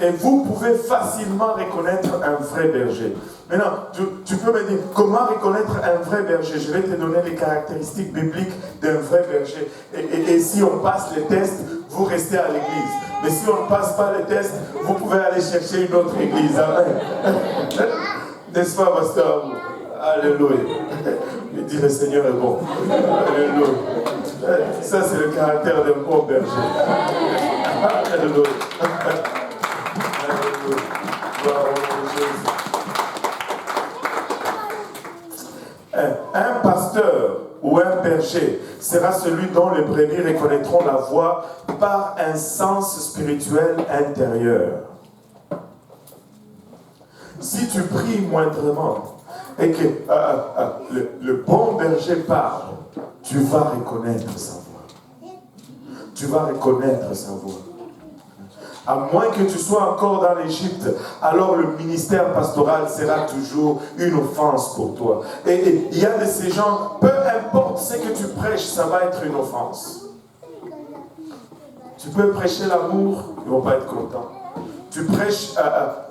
Et vous pouvez facilement reconnaître un vrai berger. Maintenant, tu peux me dire, comment reconnaître un vrai berger? Je vais te donner les caractéristiques bibliques d'un vrai berger. Et si on passe les tests, vous restez à l'église. Mais si on ne passe pas les tests, vous pouvez aller chercher une autre église. Amen. N'est-ce pas, pasteur? Alléluia. Il dit, le Seigneur est bon. Alléluia. Ça, c'est le caractère d'un bon berger. Alléluia. Un pasteur ou un berger sera celui dont les brebis reconnaîtront la voix par un sens spirituel intérieur. Si tu pries moindrement et que le bon berger parle, tu vas reconnaître sa voix. Tu vas reconnaître sa voix. À moins que tu sois encore dans l'Égypte, alors le ministère pastoral sera toujours une offense pour toi. Et il y a de ces gens, peu importe ce que tu prêches, ça va être une offense. Tu peux prêcher l'amour, ils ne vont pas être contents. Tu prêches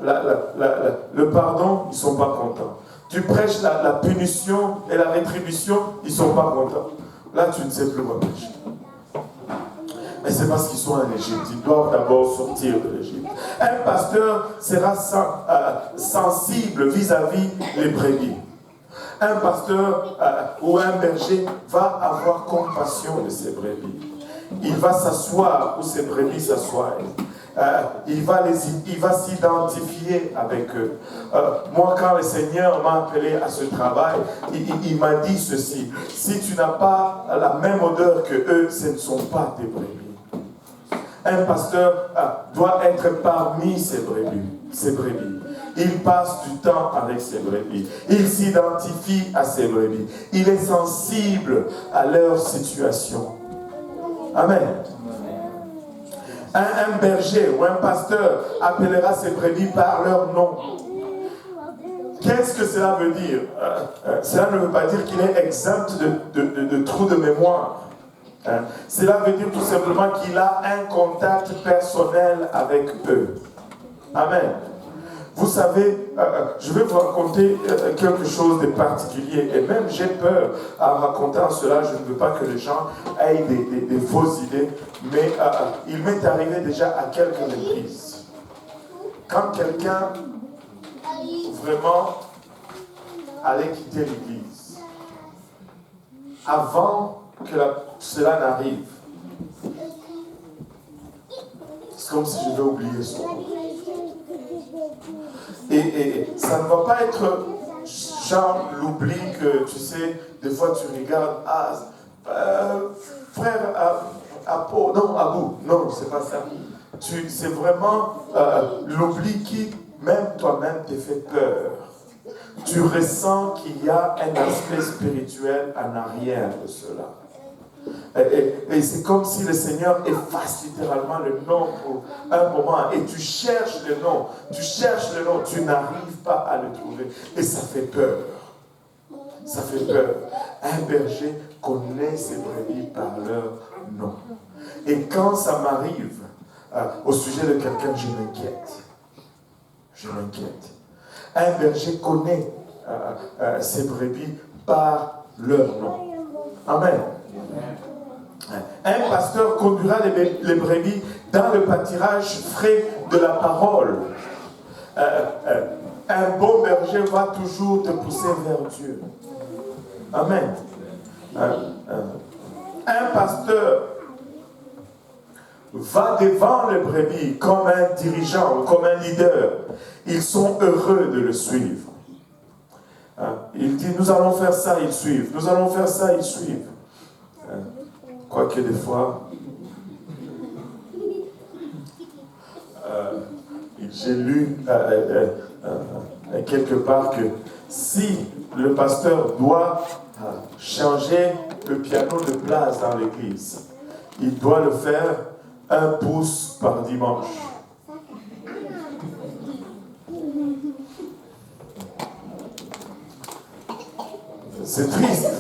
le pardon, ils ne sont pas contents. Tu prêches la punition et la rétribution, ils ne sont pas contents. Là, tu ne sais plus quoi prêcher. Mais c'est parce qu'ils sont en Égypte. Ils doivent d'abord sortir de l'Égypte. Un pasteur sera sensible vis-à-vis les brebis. Un pasteur ou un berger va avoir compassion de ses brebis. Il va s'asseoir où ses brebis s'assoient. Il va s'identifier avec eux. Moi, quand le Seigneur m'a appelé à ce travail, il m'a dit ceci: si tu n'as pas la même odeur que eux, ce ne sont pas tes brebis. Un pasteur doit être parmi ses brebis. Il passe du temps avec ses brebis. Il s'identifie à ses brebis. Il est sensible à leur situation. Amen. Un berger ou un pasteur appellera ses brebis par leur nom. Qu'est-ce que cela veut dire? Cela ne veut pas dire qu'il est exempt de trous de mémoire. Cela veut dire tout simplement qu'il a un contact personnel avec eux. Amen. Vous savez, je vais vous raconter quelque chose de particulier. Et même j'ai peur en racontant cela. Je ne veux pas que les gens aient des fausses idées. Mais il m'est arrivé déjà à quelques reprises. Quand quelqu'un vraiment allait quitter l'église, avant que cela n'arrive, c'est comme si je vais oublier son nom. Et ça ne va pas être genre l'oubli que, tu sais, des fois tu regardes, frère Apo, non, Abou, non, c'est pas ça. C'est vraiment l'oubli qui, même toi-même, te fait peur. Tu ressens qu'il y a un aspect spirituel en arrière de cela. Et c'est comme si le Seigneur efface littéralement le nom pour un moment. Et tu cherches le nom, tu n'arrives pas à le trouver. Et ça fait peur. Ça fait peur. Un berger connaît ses brebis par leur nom. Et quand ça m'arrive, au sujet de quelqu'un, je m'inquiète. Un berger connaît ses brebis par leur nom. Amen. Un pasteur conduira les brebis dans le pâturage frais de la parole. Un bon berger va toujours te pousser vers Dieu. Amen. Un pasteur va devant les brebis comme un dirigeant, comme un leader. Ils sont heureux de le suivre. Il dit, nous allons faire ça, ils suivent. Nous allons faire ça, ils suivent. Quoique des fois, j'ai lu quelque part que si le pasteur doit changer le piano de place dans l'église, il doit le faire 1 pouce par dimanche. C'est triste.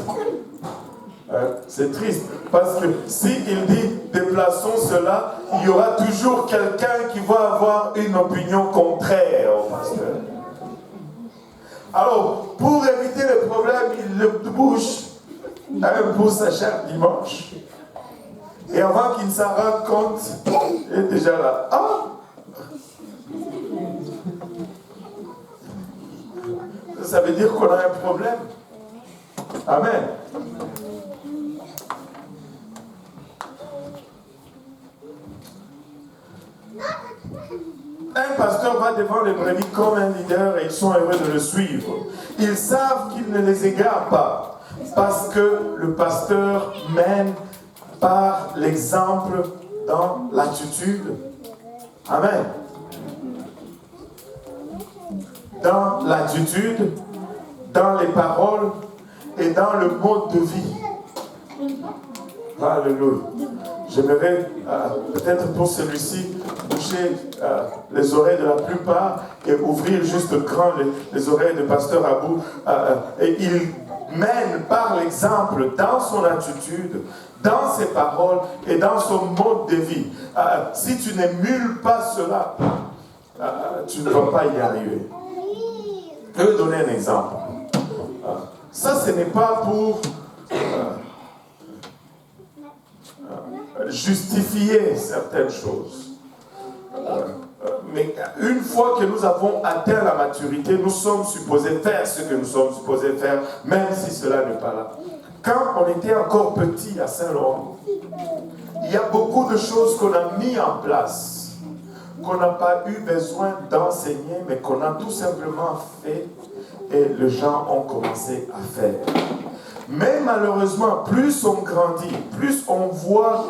C'est triste parce que s'il dit déplaçons cela, il y aura toujours quelqu'un qui va avoir une opinion contraire au pasteur. Alors, pour éviter le problème, il le bouge un pouce à chaque dimanche. Et avant qu'il ne s'en rende compte, il est déjà là. Ah! Ça veut dire qu'on a un problème. Amen. Un pasteur va devant les brebis comme un leader et ils sont heureux de le suivre. Ils savent qu'il ne les égare pas parce que le pasteur mène par l'exemple dans l'attitude. Amen. Dans l'attitude, dans les paroles et dans le mode de vie. Alléluia. J'aimerais peut-être pour celui-ci boucher les oreilles de la plupart et ouvrir juste grand les oreilles de pasteur Abou. Et il mène par l'exemple dans son attitude, dans ses paroles et dans son mode de vie. Si tu n'émules pas cela, tu ne vas pas y arriver. Je vais donner un exemple. Ça, ce n'est pas pour justifier certaines choses. Mais une fois que nous avons atteint la maturité, nous sommes supposés faire ce que nous sommes supposés faire, même si cela n'est pas là. Quand on était encore petit à Saint-Laurent, il y a beaucoup de choses qu'on a mis en place, qu'on n'a pas eu besoin d'enseigner, mais qu'on a tout simplement fait et les gens ont commencé à faire. Mais malheureusement, plus on grandit, plus on voit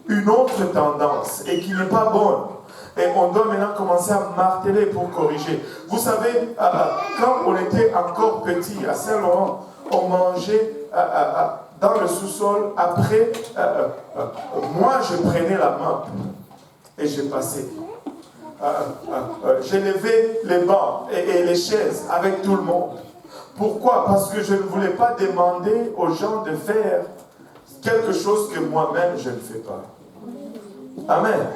une autre tendance et qui n'est pas bonne. Et on doit maintenant commencer à marteler pour corriger. Vous savez, quand on était encore petit à Saint-Laurent, on mangeait dans le sous-sol. Après, moi je prenais la main et je passais. J'ai levé les bancs et les chaises avec tout le monde. Pourquoi? Parce que je ne voulais pas demander aux gens de faire quelque chose que moi-même je ne fais pas. Amen.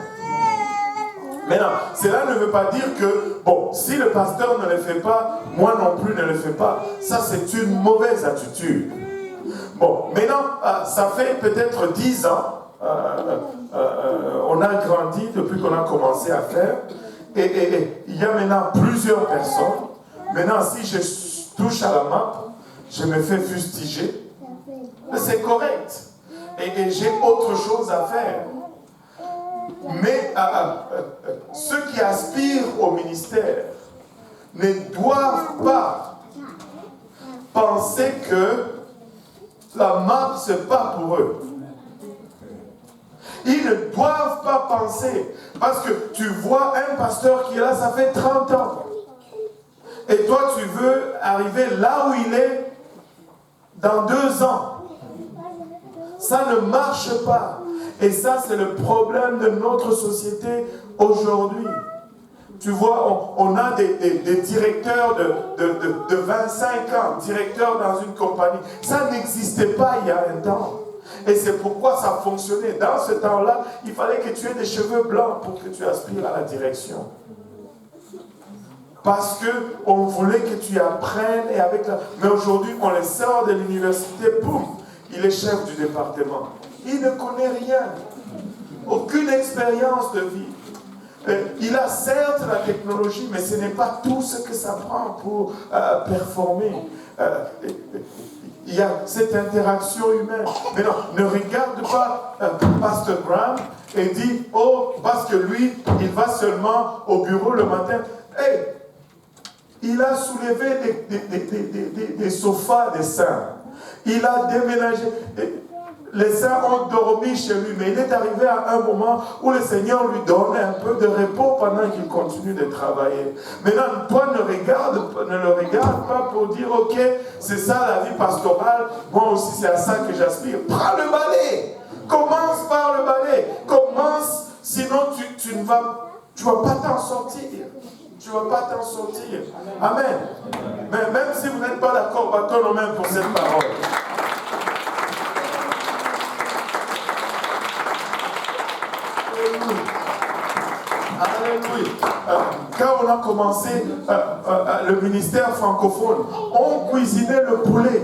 Maintenant, cela ne veut pas dire que, bon, si le pasteur ne le fait pas, moi non plus ne le fais pas. Ça, c'est une mauvaise attitude. Bon, maintenant, ça fait peut-être 10 ans. On a grandi depuis qu'on a commencé à faire. Et il y a maintenant plusieurs personnes. Maintenant, si je touche à la map, je me fais fustiger. Mais c'est correct. Et j'ai autre chose à faire. Mais ceux qui aspirent au ministère ne doivent pas penser que la map, ce n'est pas pour eux. Ils ne doivent pas penser, parce que tu vois un pasteur qui est là, ça fait 30 ans. Et toi, tu veux arriver là où il est dans 2 ans. Ça ne marche pas. Et ça, c'est le problème de notre société aujourd'hui. Tu vois, on a des directeurs de 25 ans, directeurs dans une compagnie. Ça n'existait pas il y a un temps. Et c'est pourquoi ça fonctionnait. Dans ce temps-là, il fallait que tu aies des cheveux blancs pour que tu aspires à la direction. Parce qu'on voulait que tu apprennes et avec la... Mais aujourd'hui, on les sort de l'université, boum, il est chef du département. Il ne connaît rien. Aucune expérience de vie. Il a certes la technologie, mais ce n'est pas tout ce que ça prend pour performer. Il y a cette interaction humaine. Mais non, ne regarde pas Pasteur Graham et dit, oh, parce que lui, il va seulement au bureau le matin. Hey, il a soulevé des sofas des saints. Il a déménagé. Les saints ont dormi chez lui, mais il est arrivé à un moment où le Seigneur lui donne un peu de repos pendant qu'il continue de travailler. Maintenant, toi, ne le regarde pas pour dire, ok, c'est ça la vie pastorale, moi aussi c'est à ça que j'aspire. Prends le balai. Commence par le balai. Commence, sinon tu ne vas pas t'en sortir. Tu ne vas pas t'en sortir. Amen. Mais même si vous n'êtes pas d'accord, battons nos mains pour cette parole. Alléluia. Quand on a commencé le ministère francophone, on cuisinait le poulet.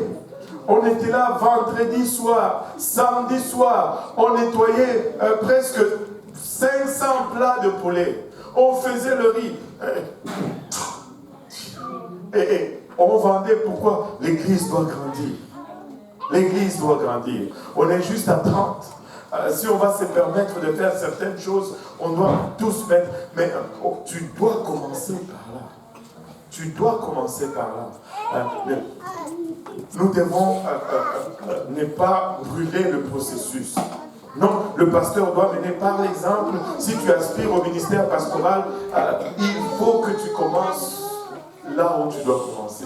On était là vendredi soir, samedi soir. On nettoyait presque 500 plats de poulet. On faisait le riz. Et on vendait. Pourquoi? L'église doit grandir. L'église doit grandir. On est juste à 30. Si on va se permettre de faire certaines choses, on doit tous mettre. Mais tu dois commencer par là. Tu dois commencer par là. Nous devons ne pas brûler le processus. Non, le pasteur doit mener par l'exemple. Si tu aspires au ministère pastoral, il faut que tu commences là où tu dois commencer.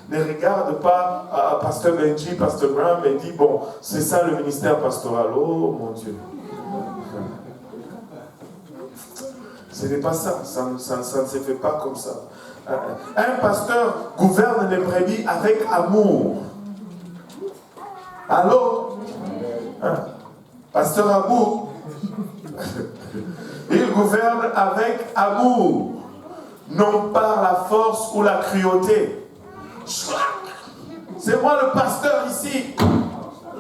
Ne regarde pas pasteur Benji, pasteur Graham et dis, bon, c'est ça le ministère pastoral. Oh mon Dieu. Ce n'est pas ça. Ça ne se fait pas comme ça. Un pasteur gouverne les brebis avec amour. Allô? Pasteur Amour, il gouverne avec amour, non par la force ou la cruauté. C'est moi le pasteur ici.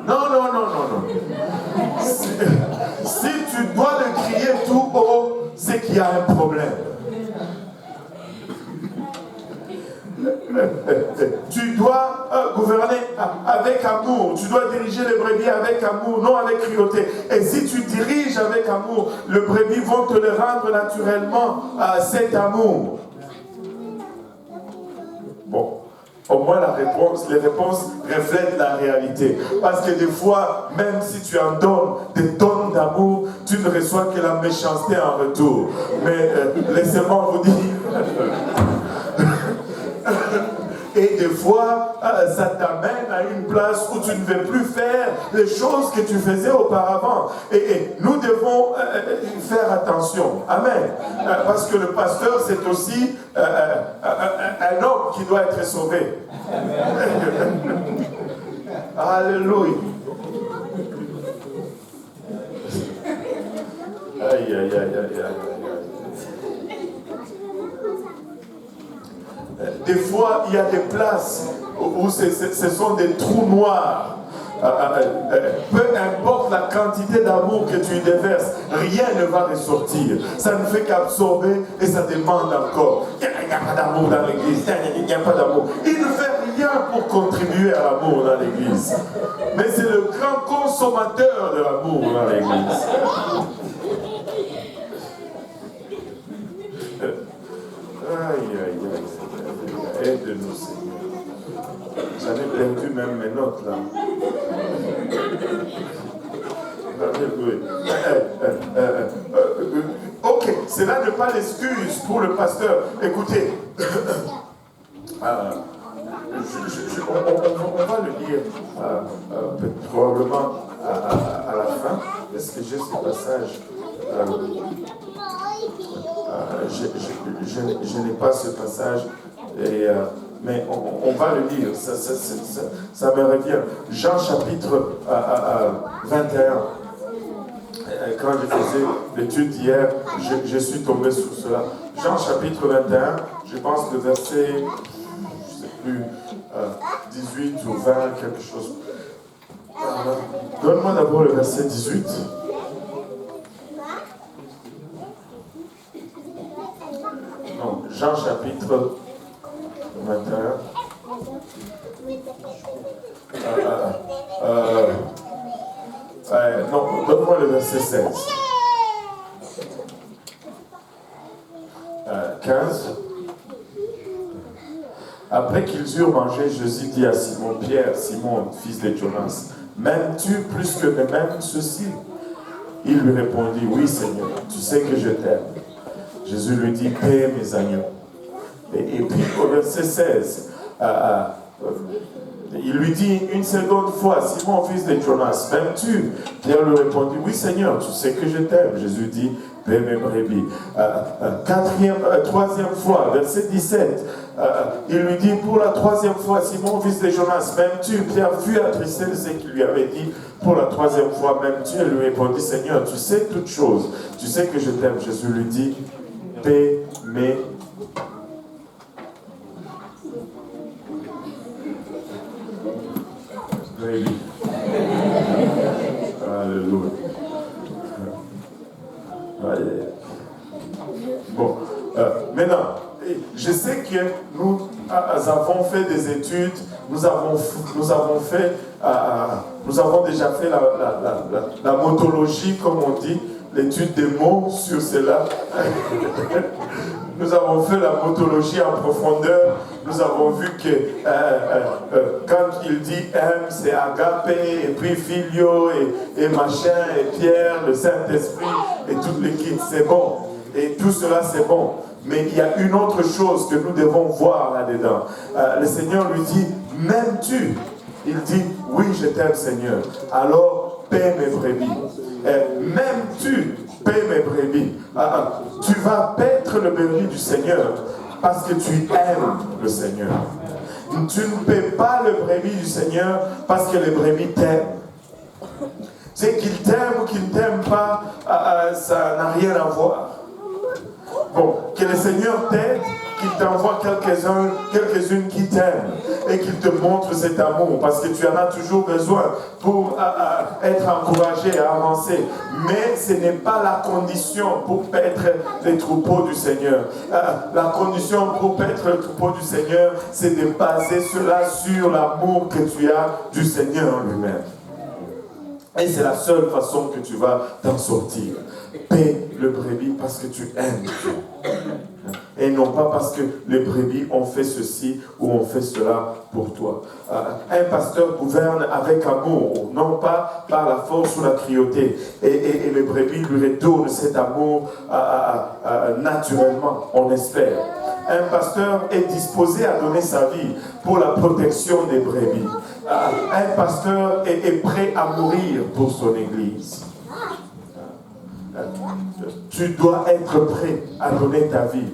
Non, non, non, non, non. Si tu dois le crier tout haut, c'est qu'il y a un problème. Tu dois gouverner avec amour. Tu dois diriger les brebis avec amour, non avec cruauté. Et si tu diriges avec amour, les brebis vont te le rendre naturellement cet amour. Bon. Au moins les réponses reflètent la réalité. Parce que des fois, même si tu en donnes des tonnes d'amour, tu ne reçois que la méchanceté en retour. Mais laissez-moi vous dire... Et des fois, ça t'amène à une place où tu ne veux plus faire les choses que tu faisais auparavant. Et nous devons faire attention. Amen. Parce que le pasteur, c'est aussi un homme qui doit être sauvé. Alléluia. Aïe, aïe, aïe, aïe, aïe. Des fois, il y a des places où ce sont des trous noirs. Peu importe la quantité d'amour que tu y déverses, rien ne va ressortir. Ça ne fait qu'absorber et ça demande encore. Il n'y a pas d'amour dans l'église. Il n'y a pas d'amour. Il ne fait rien pour contribuer à l'amour dans l'église. Mais c'est le grand consommateur de l'amour dans l'église. Aïe, aïe, aïe. Aide-nous, Seigneur. J'en ai perdu même mes notes là. Ok, cela n'est pas l'excuse pour le pasteur. Écoutez, on va le lire probablement à la fin. Est-ce que j'ai ce passage? Je n'ai pas ce passage. Mais on va le lire, ça me revient. Jean chapitre 21. Quand je faisais l'étude hier, je suis tombé sur cela. Jean chapitre 21, je pense le verset, je ne sais plus, 18 ou 20, quelque chose. Donne-moi d'abord le verset 18. Non, Jean chapitre 21. Non, donne-moi le verset 16. 15. Après qu'ils eurent mangé, Jésus dit à Simon Pierre, Simon, fils de Jonas, m'aimes-tu plus que de même ceci? Il lui répondit, oui Seigneur, tu sais que je t'aime. Jésus lui dit, paie mes agneaux. Et puis au verset 16, il lui dit une seconde fois, Simon, fils de Jonas, m'aimes-tu? Pierre lui répondit, oui Seigneur, tu sais que je t'aime. Jésus dit, paie mes brebis. Troisième fois, verset 17, il lui dit pour la troisième fois, Simon, fils de Jonas, m'aimes-tu? Pierre fut attristé de ce qu'il lui avait dit. Pour la troisième fois, m'aimes-tu? Il lui répondit, Seigneur, tu sais toutes choses. Tu sais que je t'aime. Jésus lui dit, paie mes brebis. Alléluia. Bon, maintenant, je sais que nous avons fait des études, nous avons déjà fait la motologie, comme on dit, l'étude des mots sur cela. Nous avons fait la motologie en profondeur. Nous avons vu que quand il dit M, c'est agapé, et puis filio, et machin, et Pierre, le Saint-Esprit, et toute l'équipe, c'est bon. Et tout cela, c'est bon. Mais il y a une autre chose que nous devons voir là-dedans. Le Seigneur lui dit, m'aimes-tu? Il dit, oui, je t'aime, Seigneur. Alors, paie mes brebis. M'aimes-tu? Paie mes brebis. Tu vas paître le brebis du Seigneur parce que tu aimes le Seigneur. Tu ne paies pas le brebis du Seigneur parce que le brebis t'aime. C'est qu'il t'aime ou qu'il ne t'aime pas, ça n'a rien à voir. Bon, que le Seigneur t'aide, qu'il t'envoie quelques-unes qui t'aiment et qu'il te montre cet amour parce que tu en as toujours besoin pour être encouragé à avancer. Mais ce n'est pas la condition pour paître les troupeaux du Seigneur. La condition pour paître les troupeaux du Seigneur, c'est de baser cela sur l'amour que tu as du Seigneur lui-même. Et c'est la seule façon que tu vas t'en sortir. Paie le brebis parce que tu aimes Dieu. Et non pas parce que les brebis ont fait ceci ou ont fait cela pour toi. Un pasteur gouverne avec amour, non pas par la force ou la cruauté. Et les brebis lui retournent cet amour naturellement, on espère. Un pasteur est disposé à donner sa vie pour la protection des brebis. Un pasteur est prêt à mourir pour son église. Tu dois être prêt à donner ta vie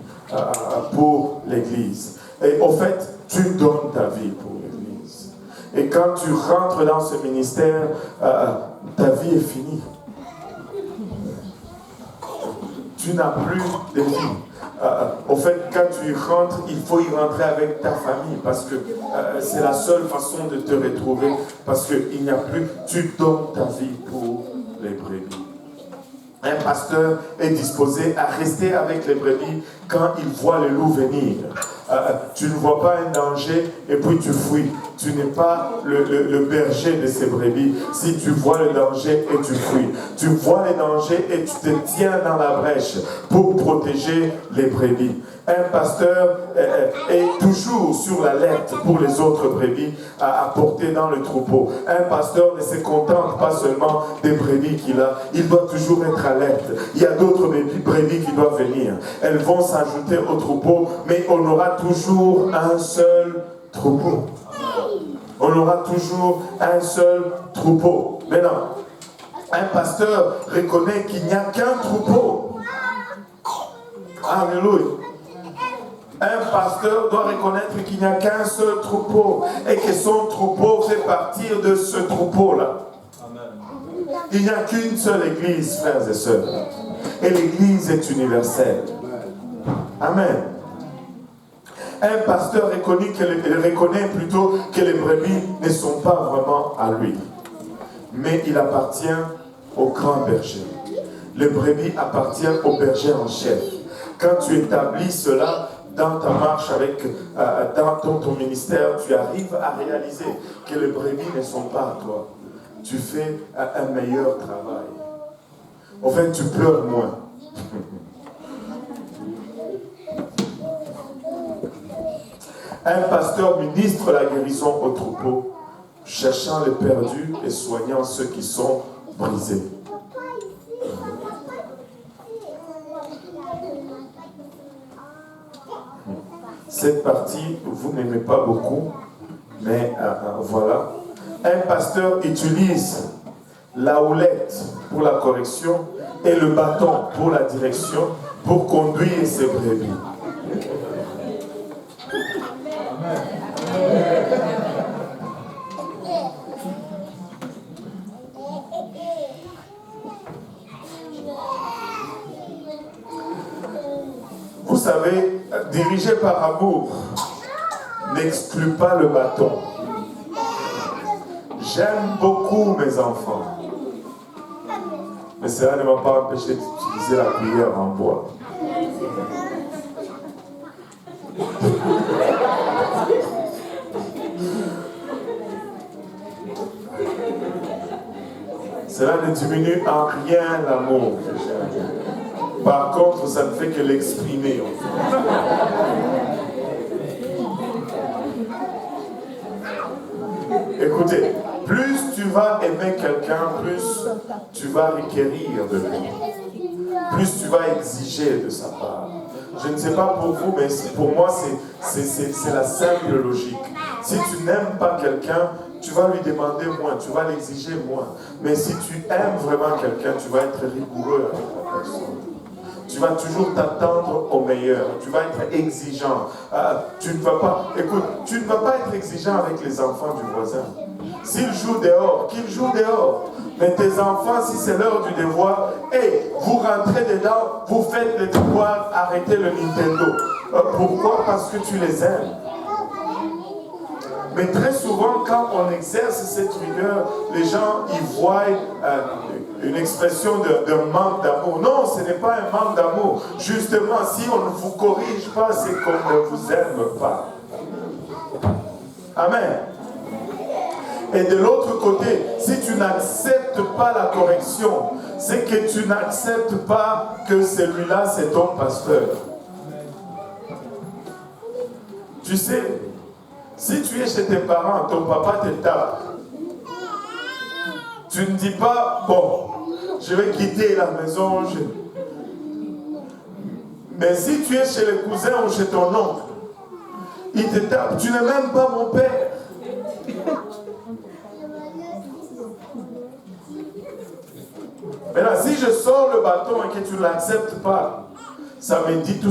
pour l'église. Et au fait, tu donnes ta vie pour l'église. Et quand tu rentres dans ce ministère, ta vie est finie. Tu n'as plus de vie. Au fait, quand tu y rentres, il faut y rentrer avec ta famille parce que c'est la seule façon de te retrouver parce qu'il n'y a plus, tu donnes ta vie pour les brebis. Un pasteur est disposé à rester avec les brebis quand il voit le loup venir. Tu ne vois pas un danger et puis tu fuis. Tu n'es pas le berger de ces brebis. Si tu vois le danger et tu fuis. Tu vois le danger et tu te tiens dans la brèche pour protéger les brebis. Un pasteur est toujours sur l'alerte pour les autres brebis à porter dans le troupeau. Un pasteur ne se contente pas seulement des brebis qu'il a. Il doit toujours être alerte. Il y a d'autres brebis qui doivent venir. Elles vont s'ajouter au troupeau, mais on aura toujours un seul troupeau. On aura toujours un seul troupeau. Maintenant, un pasteur reconnaît qu'il n'y a qu'un troupeau. Alléluia. Un pasteur doit reconnaître qu'il n'y a qu'un seul troupeau et que son troupeau fait partir de ce troupeau-là. Il n'y a qu'une seule église, frères et sœurs. Et l'église est universelle. Amen. Un pasteur reconnaît plutôt que les brebis ne sont pas vraiment à lui. Mais il appartient au grand berger. Le brebis appartient au berger en chef. Quand tu établis cela dans ta marche dans ton ministère, tu arrives à réaliser que les brebis ne sont pas à toi. Tu fais un meilleur travail. En fait, tu pleures moins. Un pasteur ministre la guérison au troupeau, cherchant les perdus et soignant ceux qui sont brisés. Cette partie, vous n'aimez pas beaucoup, mais voilà. Un pasteur utilise la houlette pour la correction et le bâton pour la direction pour conduire ses brebis. savez, diriger par amour n'exclut pas le bâton. J'aime beaucoup mes enfants. Mais cela ne m'a pas empêché d'utiliser la cuillère en bois. Cela ne diminue en rien l'amour que j'ai. Par contre, ça ne fait que l'exprimer. Écoutez, plus tu vas aimer quelqu'un, plus tu vas requérir de lui. Plus tu vas exiger de sa part. Je ne sais pas pour vous, mais pour moi, c'est la simple logique. Si tu n'aimes pas quelqu'un, tu vas lui demander moins, tu vas l'exiger moins. Mais si tu aimes vraiment quelqu'un, tu vas être rigoureux avec la personne. Tu vas toujours t'attendre au meilleur. Tu vas être exigeant. Tu ne vas pas être exigeant avec les enfants du voisin. S'ils jouent dehors, qu'ils jouent dehors. Mais tes enfants, si c'est l'heure du devoir, vous rentrez dedans, vous faites les devoirs, arrêtez le Nintendo. Pourquoi? Parce que tu les aimes. Mais très souvent, quand on exerce cette rigueur, les gens y voient une expression de manque d'amour. Non, ce n'est pas un manque d'amour. Justement, si on ne vous corrige pas, c'est qu'on ne vous aime pas. Amen. Et de l'autre côté, si tu n'acceptes pas la correction, c'est que tu n'acceptes pas que celui-là, c'est ton pasteur. Tu sais, si tu es chez tes parents, ton papa te tape. Tu ne dis pas, bon, je vais quitter la maison. Mais si tu es chez le cousin ou chez ton oncle, il te tape. Tu n'es même pas mon père. Maintenant, si je sors le bâton et que tu ne l'acceptes pas, ça me dit tout